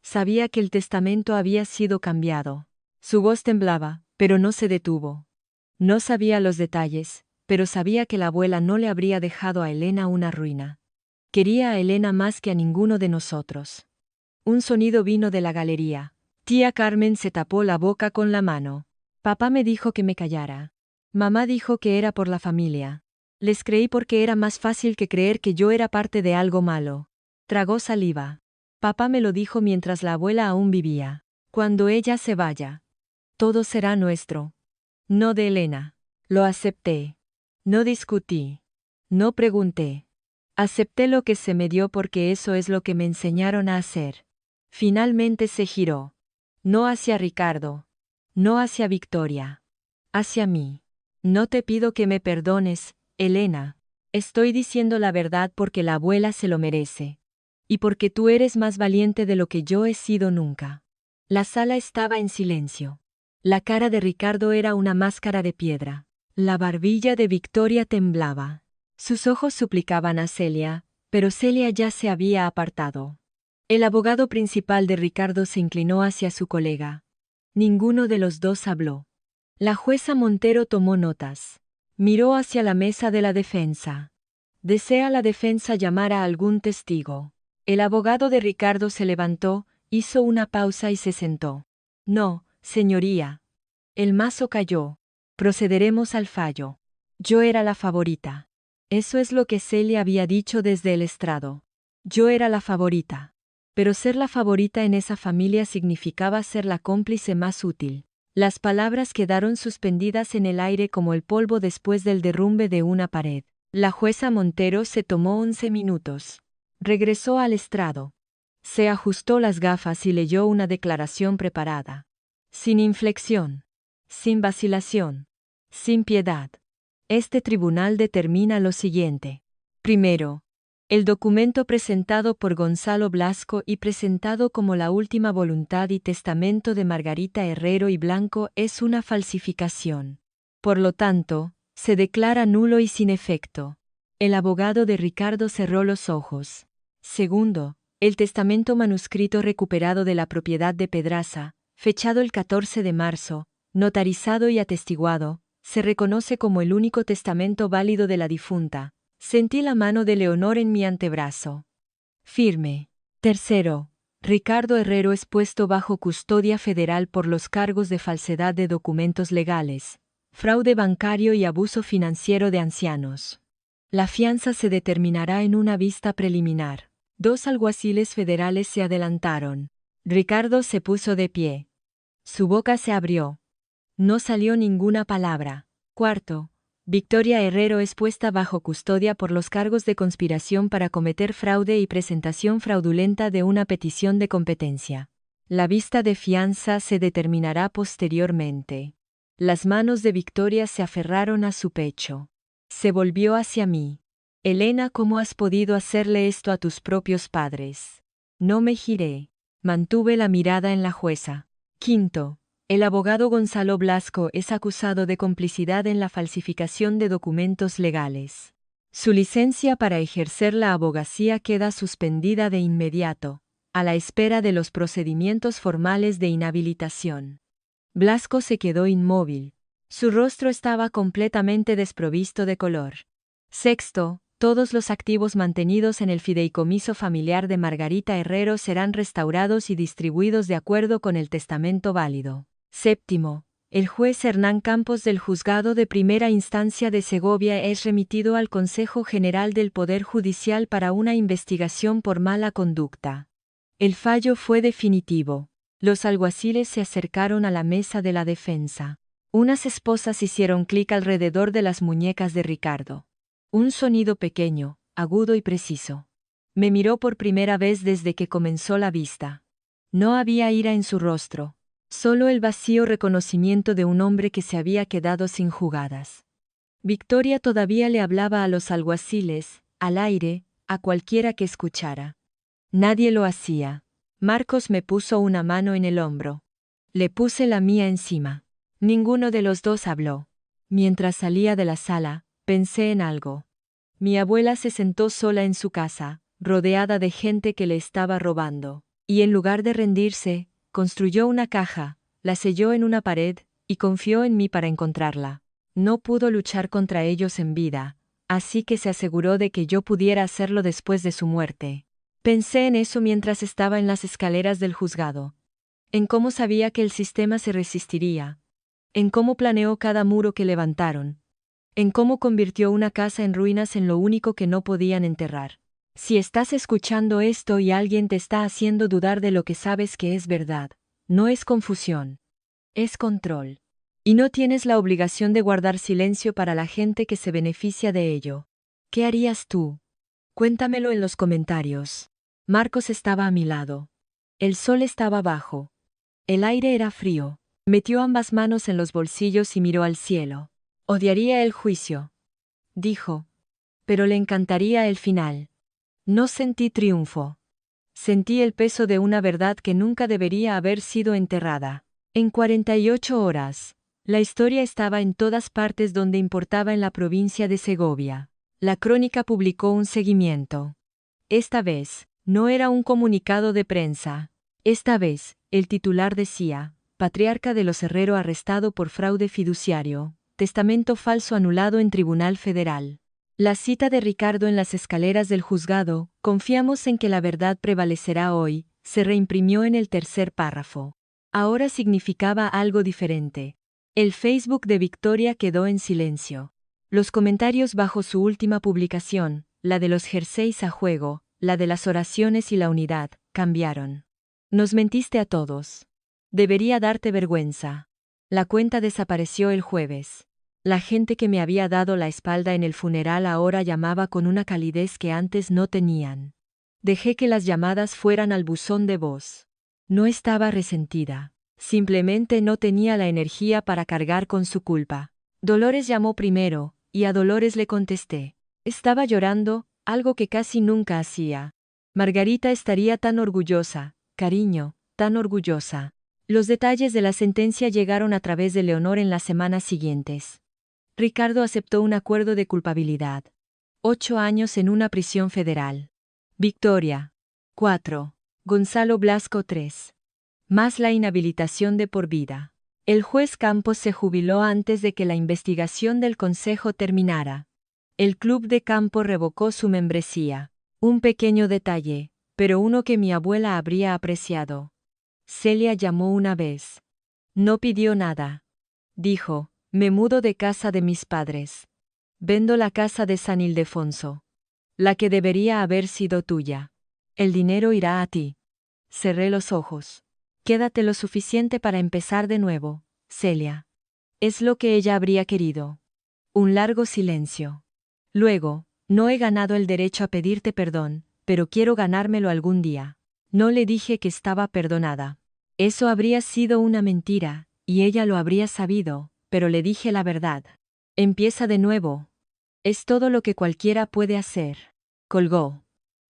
Sabía que el testamento había sido cambiado. Su voz temblaba, pero no se detuvo. No sabía los detalles, pero sabía que la abuela no le habría dejado a Elena una ruina. Quería a Elena más que a ninguno de nosotros. Un sonido vino de la galería. Tía Carmen se tapó la boca con la mano. Papá me dijo que me callara. Mamá dijo que era por la familia. Les creí porque era más fácil que creer que yo era parte de algo malo. Tragó saliva. Papá me lo dijo mientras la abuela aún vivía. Cuando ella se vaya, todo será nuestro. No de Elena. Lo acepté. No discutí. No pregunté. Acepté lo que se me dio porque eso es lo que me enseñaron a hacer. Finalmente se giró. No hacia Ricardo. No hacia Victoria. Hacia mí. No te pido que me perdones, Elena. Estoy diciendo la verdad porque la abuela se lo merece. Y porque tú eres más valiente de lo que yo he sido nunca. La sala estaba en silencio. La cara de Ricardo era una máscara de piedra. La barbilla de Victoria temblaba. Sus ojos suplicaban a Celia, pero Celia ya se había apartado. El abogado principal de Ricardo se inclinó hacia su colega. Ninguno de los dos habló. La jueza Montero tomó notas. Miró hacia la mesa de la defensa. ¿Desea la defensa llamar a algún testigo? El abogado de Ricardo se levantó, hizo una pausa y se sentó. No, señoría. El mazo cayó. Procederemos al fallo. Yo era la favorita. Eso es lo que Celia había dicho desde el estrado. Yo era la favorita. Pero ser la favorita en esa familia significaba ser la cómplice más útil. Las palabras quedaron suspendidas en el aire como el polvo después del derrumbe de una pared. La jueza Montero se tomó 11 minutos. Regresó al estrado. Se ajustó las gafas y leyó una declaración preparada. Sin inflexión. Sin vacilación. Sin piedad. Este tribunal determina lo siguiente. Primero, el documento presentado por Gonzalo Blasco y presentado como la última voluntad y testamento de Margarita Herrero y Blanco es una falsificación. Por lo tanto, Se declara nulo y sin efecto. El abogado de Ricardo cerró los ojos. Segundo, el testamento manuscrito recuperado de la propiedad de Pedraza, fechado el 14 de marzo, notarizado y atestiguado, se reconoce como el único testamento válido de la difunta. Sentí la mano de Leonor en mi antebrazo. Firme. Tercero, Ricardo Herrero es puesto bajo custodia federal por los cargos de falsedad de documentos legales, fraude bancario y abuso financiero de ancianos. La fianza se determinará en una vista preliminar. 2 alguaciles federales se adelantaron. Ricardo se puso de pie. Su boca se abrió. No salió ninguna palabra. Cuarto, Victoria Herrero es puesta bajo custodia por los cargos de conspiración para cometer fraude y presentación fraudulenta de una petición de competencia. La vista de fianza se determinará posteriormente. Las manos de Victoria se aferraron a su pecho. Se volvió hacia mí. Elena, ¿cómo has podido hacerle esto a tus propios padres? No me giré. Mantuve la mirada en la jueza. Quinto, el abogado Gonzalo Blasco es acusado de complicidad en la falsificación de documentos legales. Su licencia para ejercer la abogacía queda suspendida de inmediato, a la espera de los procedimientos formales de inhabilitación. Blasco se quedó inmóvil. Su rostro estaba completamente desprovisto de color. Sexto, todos los activos mantenidos en el fideicomiso familiar de Margarita Herrero serán restaurados y distribuidos de acuerdo con el testamento válido. Séptimo, el juez Hernán Campos del Juzgado de Primera Instancia de Segovia es remitido al Consejo General del Poder Judicial para una investigación por mala conducta. El fallo fue definitivo. Los alguaciles se acercaron a la mesa de la defensa. Unas esposas hicieron clic alrededor de las muñecas de Ricardo. Un sonido pequeño, agudo y preciso. Me miró por primera vez desde que comenzó la vista. No había ira en su rostro. Solo el vacío reconocimiento de un hombre que se había quedado sin jugadas. Victoria todavía le hablaba a los alguaciles, al aire, a cualquiera que escuchara. Nadie lo hacía. Marcos me puso una mano en el hombro. Le puse la mía encima. Ninguno de los dos habló. Mientras salía de la sala, pensé en algo. Mi abuela se sentó sola en su casa, rodeada de gente que le estaba robando, y en lugar de rendirse, construyó una caja, la selló en una pared, y confió en mí para encontrarla. No pudo luchar contra ellos en vida, así que se aseguró de que yo pudiera hacerlo después de su muerte. Pensé en eso mientras estaba en las escaleras del juzgado. En cómo sabía que el sistema se resistiría. En cómo planeó cada muro que levantaron. En cómo convirtió una casa en ruinas en lo único que no podían enterrar. Si estás escuchando esto y alguien te está haciendo dudar de lo que sabes que es verdad, no es confusión. Es control. Y no tienes la obligación de guardar silencio para la gente que se beneficia de ello. ¿Qué harías tú? Cuéntamelo en los comentarios. Marcos estaba a mi lado. El sol estaba bajo. El aire era frío. Metió ambas manos en los bolsillos y miró al cielo. Odiaría el juicio, dijo. Pero le encantaría el final. No sentí triunfo. Sentí el peso de una verdad que nunca debería haber sido enterrada. En 48 horas, la historia estaba en todas partes donde importaba en la provincia de Segovia. La crónica publicó un seguimiento. Esta vez, no era un comunicado de prensa. Esta vez, el titular decía, Patriarca de los Herrero arrestado por fraude fiduciario, testamento falso anulado en Tribunal Federal. La cita de Ricardo en las escaleras del juzgado, confiamos en que la verdad prevalecerá hoy, se reimprimió en el tercer párrafo. Ahora significaba algo diferente. El Facebook de Victoria quedó en silencio. Los comentarios bajo su última publicación, la de los jerseys a juego, la de las oraciones y la unidad, cambiaron. Nos mentiste a todos. Debería darte vergüenza. La cuenta desapareció el jueves. La gente que me había dado la espalda en el funeral ahora llamaba con una calidez que antes no tenían. Dejé que las llamadas fueran al buzón de voz. No estaba resentida. Simplemente no tenía la energía para cargar con su culpa. Dolores llamó primero, y a Dolores le contesté. Estaba llorando, algo que casi nunca hacía. Margarita estaría tan orgullosa, cariño, tan orgullosa. Los detalles de la sentencia llegaron a través de Leonor en las semanas siguientes. Ricardo aceptó un acuerdo de culpabilidad. 8 años en una prisión federal. Victoria. 4. Gonzalo Blasco 3. Más la inhabilitación de por vida. El juez Campos se jubiló antes de que la investigación del Consejo terminara. El club de campo revocó su membresía. Un pequeño detalle, pero uno que mi abuela habría apreciado. Celia llamó una vez. No pidió nada. Dijo, me mudo de casa de mis padres. Vendo la casa de San Ildefonso. La que debería haber sido tuya. El dinero irá a ti. Cerré los ojos. Quédate lo suficiente para empezar de nuevo, Celia. Es lo que ella habría querido. Un largo silencio. Luego, no he ganado el derecho a pedirte perdón, pero quiero ganármelo algún día. No le dije que estaba perdonada. Eso habría sido una mentira, y ella lo habría sabido, pero le dije la verdad. Empieza de nuevo. Es todo lo que cualquiera puede hacer. Colgó.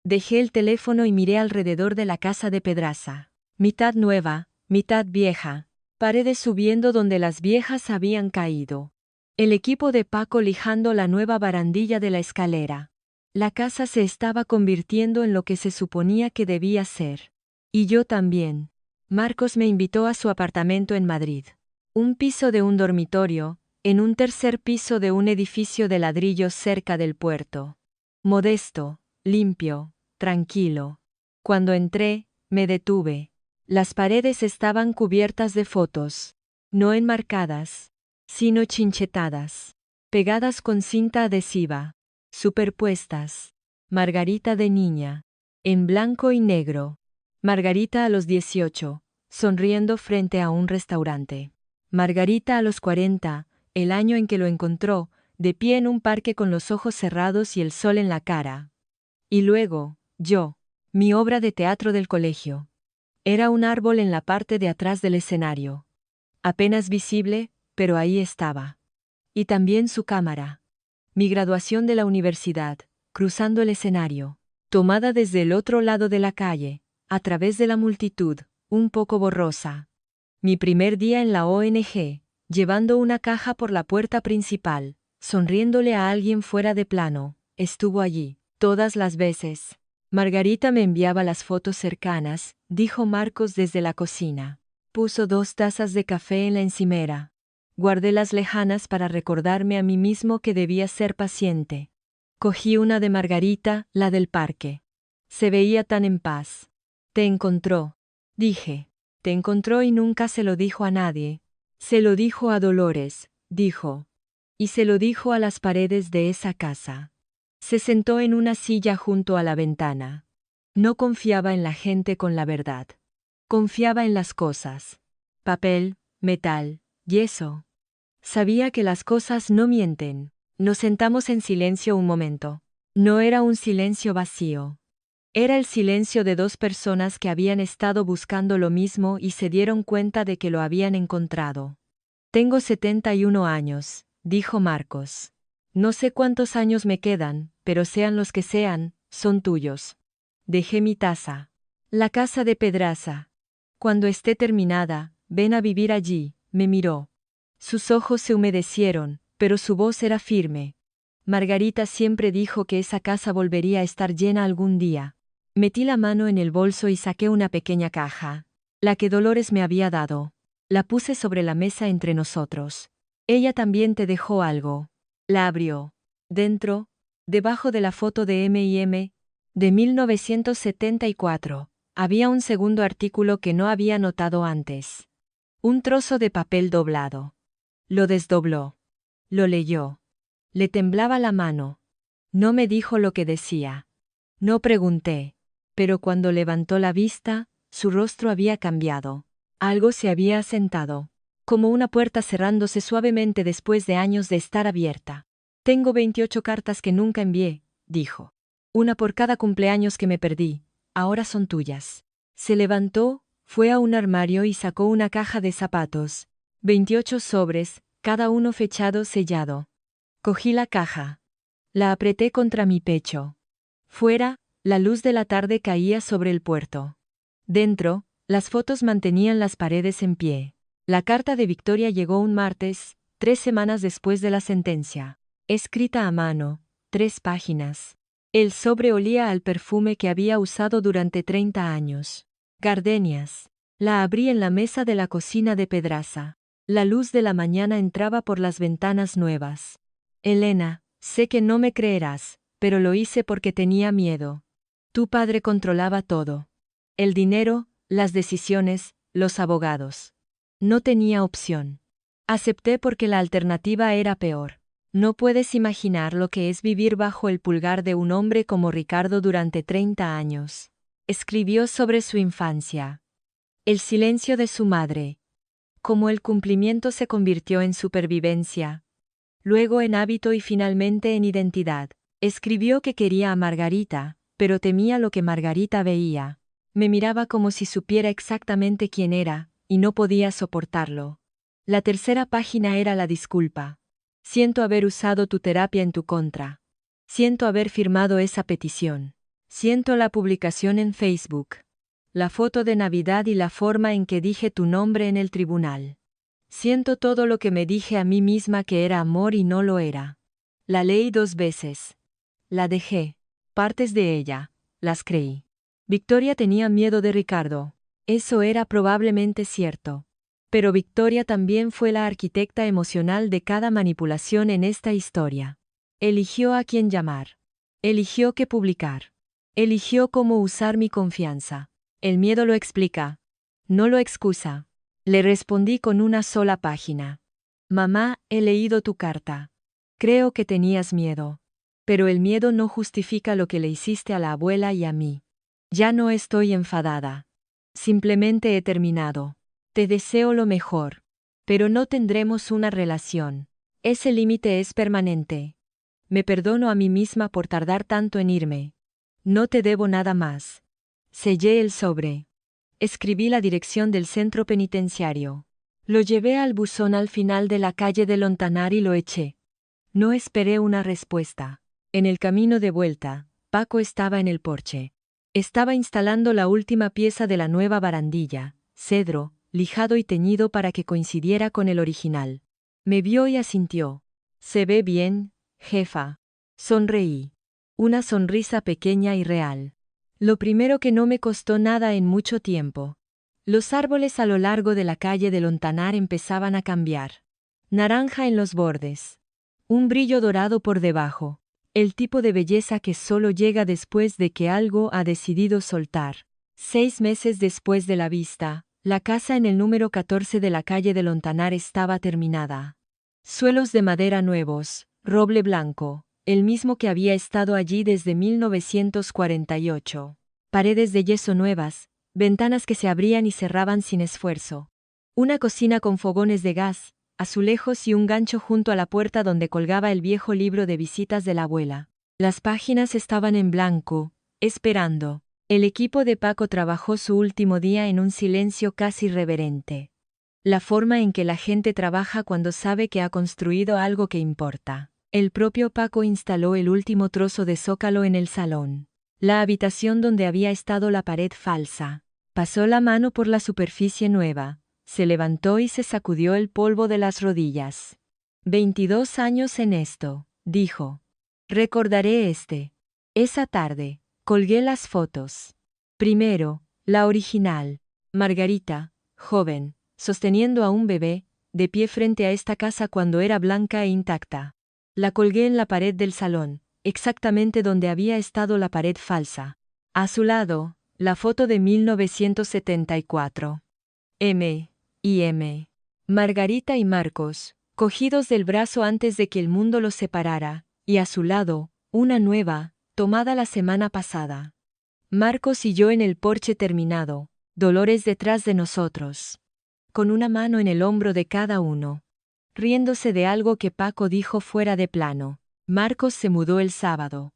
Dejé el teléfono y miré alrededor de la casa de Pedraza. Mitad nueva, mitad vieja. Paredes subiendo donde las viejas habían caído. El equipo de Paco lijando la nueva barandilla de la escalera. La casa se estaba convirtiendo en lo que se suponía que debía ser. Y yo también. Marcos me invitó a su apartamento en Madrid. Un piso de un dormitorio, en un tercer piso de un edificio de ladrillos cerca del puerto. Modesto, limpio, tranquilo. Cuando entré, me detuve. Las paredes estaban cubiertas de fotos. No enmarcadas, sino chinchetadas. Pegadas con cinta adhesiva. Superpuestas. Margarita de niña. En blanco y negro. Margarita a los 18, sonriendo frente a un restaurante. Margarita a los 40, el año en que lo encontró, de pie en un parque con los ojos cerrados y el sol en la cara. Y luego, yo, mi obra de teatro del colegio. Era un árbol en la parte de atrás del escenario. Apenas visible, pero ahí estaba. Y también su cámara. Mi graduación de la universidad, cruzando el escenario, tomada desde el otro lado de la calle, a través de la multitud, un poco borrosa. Mi primer día en la ONG, llevando una caja por la puerta principal, sonriéndole a alguien fuera de plano, estuvo allí, todas las veces. Margarita me enviaba las fotos cercanas, dijo Marcos desde la cocina. Puso 2 tazas de café en la encimera. Guardé las lejanas para recordarme a mí mismo que debía ser paciente. Cogí una de Margarita, la del parque. Se veía tan en paz. Te encontró. Dije. Te encontró y nunca se lo dijo a nadie. Se lo dijo a Dolores, dijo. Y se lo dijo a las paredes de esa casa. Se sentó en una silla junto a la ventana. No confiaba en la gente con la verdad. Confiaba en las cosas. Papel, metal, yeso. Sabía que las cosas no mienten. Nos sentamos en silencio un momento. No era un silencio vacío. Era el silencio de 2 personas que habían estado buscando lo mismo y se dieron cuenta de que lo habían encontrado. Tengo 71 años, dijo Marcos. No sé cuántos años me quedan, pero sean los que sean, son tuyos. Dejé mi taza. La casa de Pedraza. Cuando esté terminada, ven a vivir allí, me miró. Sus ojos se humedecieron, pero su voz era firme. Margarita siempre dijo que esa casa volvería a estar llena algún día. Metí la mano en el bolso y saqué una pequeña caja. La que Dolores me había dado. La puse sobre la mesa entre nosotros. Ella también te dejó algo. La abrió. Dentro, debajo de la foto de M&M, de 1974, había un segundo artículo que no había notado antes. Un trozo de papel doblado. Lo desdobló. Lo leyó. Le temblaba la mano. No me dijo lo que decía. No pregunté. Pero cuando levantó la vista, su rostro había cambiado. Algo se había asentado. Como una puerta cerrándose suavemente después de años de estar abierta. Tengo 28 cartas que nunca envié, dijo. Una por cada cumpleaños que me perdí. Ahora son tuyas. Se levantó, fue a un armario y sacó una caja de zapatos. 28 sobres, cada uno fechado sellado. Cogí la caja. La apreté contra mi pecho. Fuera, la luz de la tarde caía sobre el puerto. Dentro, las fotos mantenían las paredes en pie. La carta de Victoria llegó un martes, 3 semanas después de la sentencia. Escrita a mano, 3 páginas. El sobre olía al perfume que había usado durante 30 años. Gardenias. La abrí en la mesa de la cocina de Pedraza. La luz de la mañana entraba por las ventanas nuevas. Elena, sé que no me creerás, pero lo hice porque tenía miedo. Tu padre controlaba todo. El dinero, las decisiones, los abogados. No tenía opción. Acepté porque la alternativa era peor. No puedes imaginar lo que es vivir bajo el pulgar de un hombre como Ricardo durante 30 años. Escribió sobre su infancia. El silencio de su madre. Cómo el cumplimiento se convirtió en supervivencia. Luego en hábito y finalmente en identidad. Escribió que quería a Margarita, pero temía lo que Margarita veía. Me miraba como si supiera exactamente quién era, y no podía soportarlo. La tercera página era la disculpa. Siento haber usado tu terapia en tu contra. Siento haber firmado esa petición. Siento la publicación en Facebook. La foto de Navidad y la forma en que dije tu nombre en el tribunal. Siento todo lo que me dije a mí misma que era amor y no lo era. La leí 2 veces. La dejé. Partes de ella. Las creí. Victoria tenía miedo de Ricardo. Eso era probablemente cierto. Pero Victoria también fue la arquitecta emocional de cada manipulación en esta historia. Eligió a quién llamar. Eligió qué publicar. Eligió cómo usar mi confianza. El miedo lo explica. No lo excusa. Le respondí con una sola página. Mamá, he leído tu carta. Creo que tenías miedo. Pero el miedo no justifica lo que le hiciste a la abuela y a mí. Ya no estoy enfadada. Simplemente he terminado. Te deseo lo mejor. Pero no tendremos una relación. Ese límite es permanente. Me perdono a mí misma por tardar tanto en irme. No te debo nada más. Sellé el sobre. Escribí la dirección del centro penitenciario. Lo llevé al buzón al final de la calle de Lontanar y lo eché. No esperé una respuesta. En el camino de vuelta, Paco estaba en el porche. Estaba instalando la última pieza de la nueva barandilla, cedro, lijado y teñido para que coincidiera con el original. Me vio y asintió. Se ve bien, jefa. Sonreí. Una sonrisa pequeña y real. Lo primero que no me costó nada en mucho tiempo. Los árboles a lo largo de la calle de Lontanar empezaban a cambiar. Naranja en los bordes. Un brillo dorado por debajo. El tipo de belleza que solo llega después de que algo ha decidido soltar. 6 meses después de la vista, la casa en el número 14 de la calle de Lontanar estaba terminada. Suelos de madera nuevos, roble blanco, el mismo que había estado allí desde 1948. Paredes de yeso nuevas, ventanas que se abrían y cerraban sin esfuerzo. Una cocina con fogones de gas, azulejos y un gancho junto a la puerta donde colgaba el viejo libro de visitas de la abuela. Las páginas estaban en blanco, esperando. El equipo de Paco trabajó su último día en un silencio casi reverente. La forma en que la gente trabaja cuando sabe que ha construido algo que importa. El propio Paco instaló el último trozo de zócalo en el salón. La habitación donde había estado la pared falsa. Pasó la mano por la superficie nueva. Se levantó y se sacudió el polvo de las rodillas. 22 años en esto, dijo. Recordaré Esa tarde, colgué las fotos. Primero, la original. Margarita, joven, sosteniendo a un bebé, de pie frente a esta casa cuando era blanca e intacta. La colgué en la pared del salón, exactamente donde había estado la pared falsa. A su lado, la foto de 1974. M. Margarita y Marcos, cogidos del brazo antes de que el mundo los separara, y a su lado, una nueva, tomada la semana pasada. Marcos y yo en el porche terminado, Dolores detrás de nosotros. Con una mano en el hombro de cada uno. Riéndose de algo que Paco dijo fuera de plano. Marcos se mudó el sábado.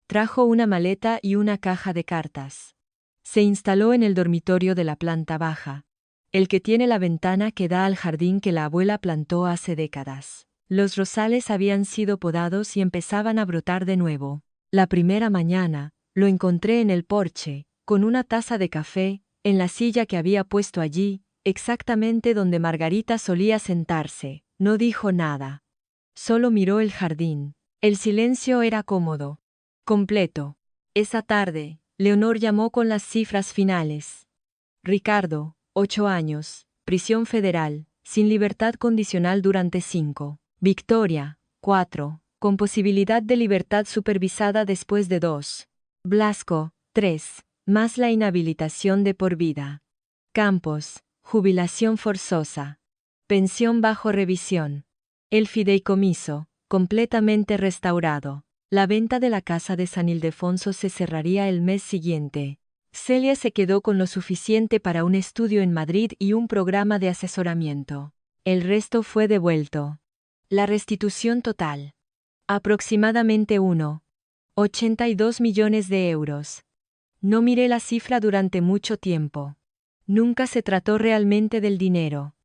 Trajo una maleta y una caja de cartas. Se instaló en el dormitorio de la planta baja. El que tiene la ventana que da al jardín que la abuela plantó hace décadas. Los rosales habían sido podados y empezaban a brotar de nuevo. La primera mañana, lo encontré en el porche, con una taza de café, en la silla que había puesto allí, exactamente donde Margarita solía sentarse, No dijo nada. Solo miró el jardín. El silencio era cómodo. Completo. Esa tarde, Leonor llamó con las cifras finales. Ricardo, 8 años, prisión federal, sin libertad condicional durante 5. Victoria, 4, con posibilidad de libertad supervisada después de 2. Blasco, 3, más la inhabilitación de por vida. Campos, jubilación forzosa. Pensión bajo revisión. El fideicomiso, completamente restaurado. La venta de la casa de San Ildefonso se cerraría el mes siguiente. Celia se quedó con lo suficiente para un estudio en Madrid y un programa de asesoramiento. El resto fue devuelto. La restitución total. Aproximadamente 1,82 millones de euros. No miré la cifra durante mucho tiempo. Nunca se trató realmente del dinero.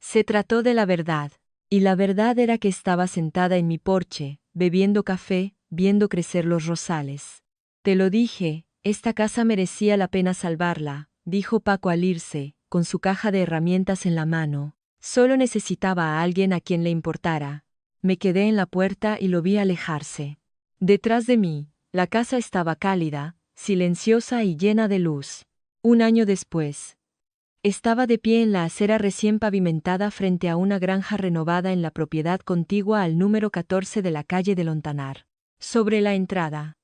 Se trató de la verdad. Y la verdad era que estaba sentada en mi porche, bebiendo café, viendo crecer los rosales. Te lo dije, esta casa merecía la pena salvarla, dijo Paco al irse, con su caja de herramientas en la mano. Solo necesitaba a alguien a quien le importara. Me quedé en la puerta y lo vi alejarse. Detrás de mí, la casa estaba cálida, silenciosa y llena de luz. Un año después, estaba de pie en la acera recién pavimentada frente a una granja renovada en la propiedad contigua al número 14 de la calle de Lontanar. Sobre la entrada,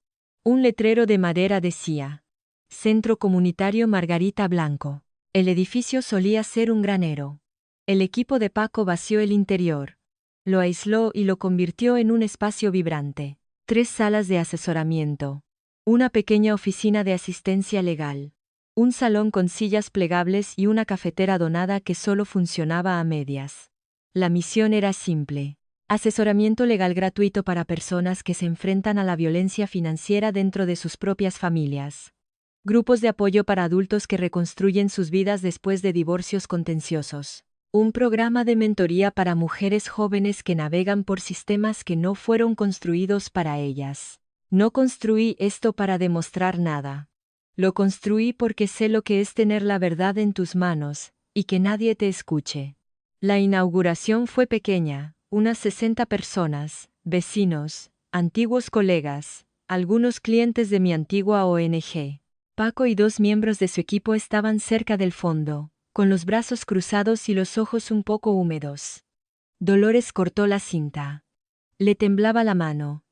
un letrero de madera decía: Centro Comunitario Margarita Blanco. El edificio solía ser un granero. El equipo de Paco vació el interior. Lo aisló y lo convirtió en un espacio vibrante. 3 salas de asesoramiento. Una pequeña oficina de asistencia legal. Un salón con sillas plegables y una cafetera donada que solo funcionaba a medias. La misión era simple. Asesoramiento legal gratuito para personas que se enfrentan a la violencia financiera dentro de sus propias familias. Grupos de apoyo para adultos que reconstruyen sus vidas después de divorcios contenciosos. Un programa de mentoría para mujeres jóvenes que navegan por sistemas que no fueron construidos para ellas. No construí esto para demostrar nada. Lo construí porque sé lo que es tener la verdad en tus manos, y que nadie te escuche. La inauguración fue pequeña, unas 60 personas, vecinos, antiguos colegas, algunos clientes de mi antigua ONG. Paco y 2 miembros de su equipo estaban cerca del fondo, con los brazos cruzados y los ojos un poco húmedos. Dolores cortó la cinta. Le temblaba la mano.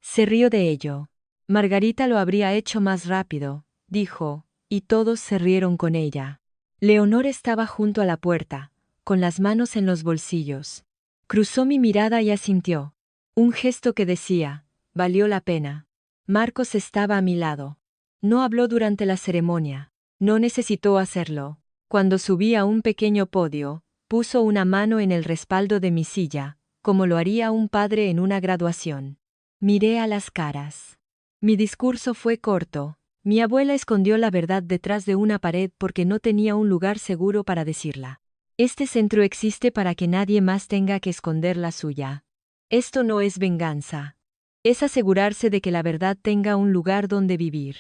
Se rió de ello. Margarita lo habría hecho más rápido, dijo, y todos se rieron con ella. Leonor estaba junto a la puerta, con las manos en los bolsillos. Cruzó mi mirada y asintió. Un gesto que decía: valió la pena. Marcos estaba a mi lado. No habló durante la ceremonia. No necesitó hacerlo. Cuando subí a un pequeño podio, puso una mano en el respaldo de mi silla, como lo haría un padre en una graduación. Miré a las caras. Mi discurso fue corto. Mi abuela escondió la verdad detrás de una pared porque no tenía un lugar seguro para decirla. Este centro existe para que nadie más tenga que esconder la suya. Esto no es venganza. Es asegurarse de que la verdad tenga un lugar donde vivir.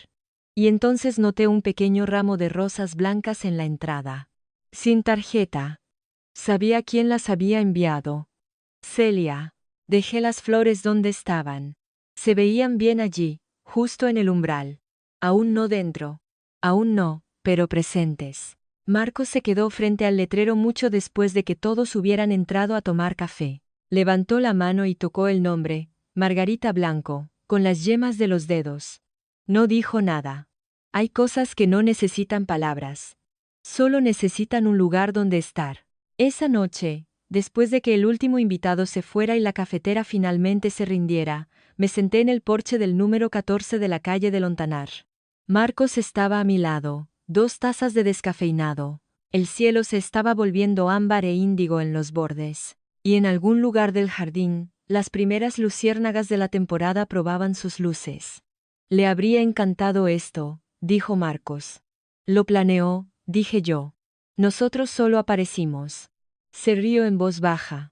Y entonces noté un pequeño ramo de rosas blancas en la entrada. Sin tarjeta. Sabía quién las había enviado. Celia. Dejé las flores donde estaban. Se veían bien allí, justo en el umbral. Aún no dentro. Aún no, pero presentes. Marcos se quedó frente al letrero mucho después de que todos hubieran entrado a tomar café. Levantó la mano y tocó el nombre, Margarita Blanco, con las yemas de los dedos. No dijo nada. Hay cosas que no necesitan palabras. Solo necesitan un lugar donde estar. Esa noche, después de que el último invitado se fuera y la cafetera finalmente se rindiera, me senté en el porche del número 14 de la calle de Lontanar. Marcos estaba a mi lado, 2 tazas de descafeinado. El cielo se estaba volviendo ámbar e índigo en los bordes. Y en algún lugar del jardín, las primeras luciérnagas de la temporada probaban sus luces. Le habría encantado esto, dijo Marcos. Lo planeó, dije yo. Nosotros solo aparecimos. Se rió en voz baja.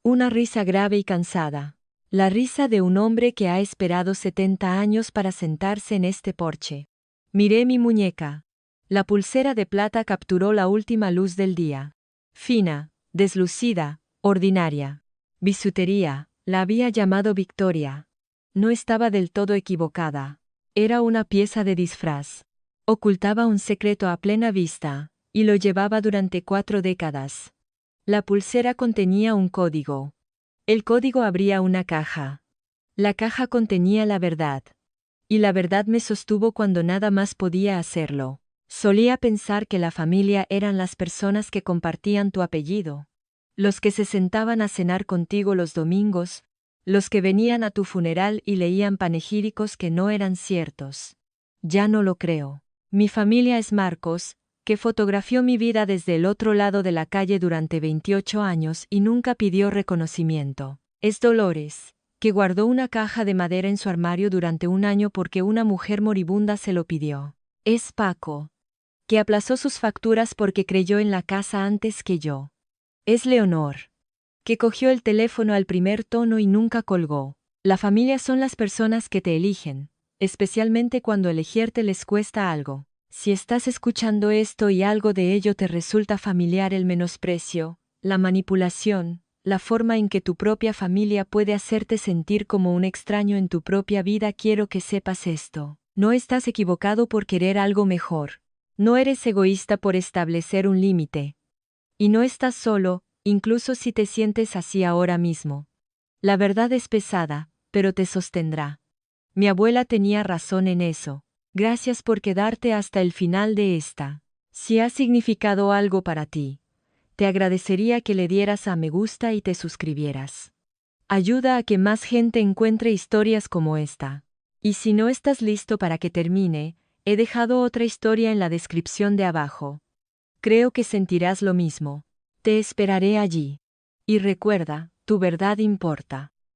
Una risa grave y cansada. La risa de un hombre que ha esperado 70 años para sentarse en este porche. Miré mi muñeca. La pulsera de plata capturó la última luz del día. Fina, deslucida, Ordinaria. Bisutería, la había llamado Victoria. No estaba del todo equivocada. Era una pieza de disfraz. Ocultaba un secreto a plena vista, y lo llevaba durante 4 décadas. La pulsera contenía un código. El código abría una caja. La caja contenía la verdad. Y la verdad me sostuvo cuando nada más podía hacerlo. Solía pensar que la familia eran las personas que compartían tu apellido. Los que se sentaban a cenar contigo los domingos, los que venían a tu funeral y leían panegíricos que no eran ciertos. Ya no lo creo. Mi familia es Marcos, que fotografió mi vida desde el otro lado de la calle durante 28 años y nunca pidió reconocimiento. Es Dolores, que guardó una caja de madera en su armario durante 1 año porque una mujer moribunda se lo pidió. Es Paco, que aplazó sus facturas porque creyó en la casa antes que yo. Es Leonor, que cogió el teléfono al primer tono y nunca colgó. La familia son las personas que te eligen, especialmente cuando elegirte les cuesta algo. Si estás escuchando esto y algo de ello te resulta familiar, el menosprecio, la manipulación, la forma en que tu propia familia puede hacerte sentir como un extraño en tu propia vida, quiero que sepas esto. No estás equivocado por querer algo mejor. No eres egoísta por establecer un límite. Y no estás solo, incluso si te sientes así ahora mismo. La verdad es pesada, pero te sostendrá. Mi abuela tenía razón en eso. Gracias por quedarte hasta el final de esta. Si ha significado algo para ti, te agradecería que le dieras a me gusta y te suscribieras. Ayuda a que más gente encuentre historias como esta. Y si no estás listo para que termine, he dejado otra historia en la descripción de abajo. Creo que sentirás lo mismo. Te esperaré allí. Y recuerda, tu verdad importa.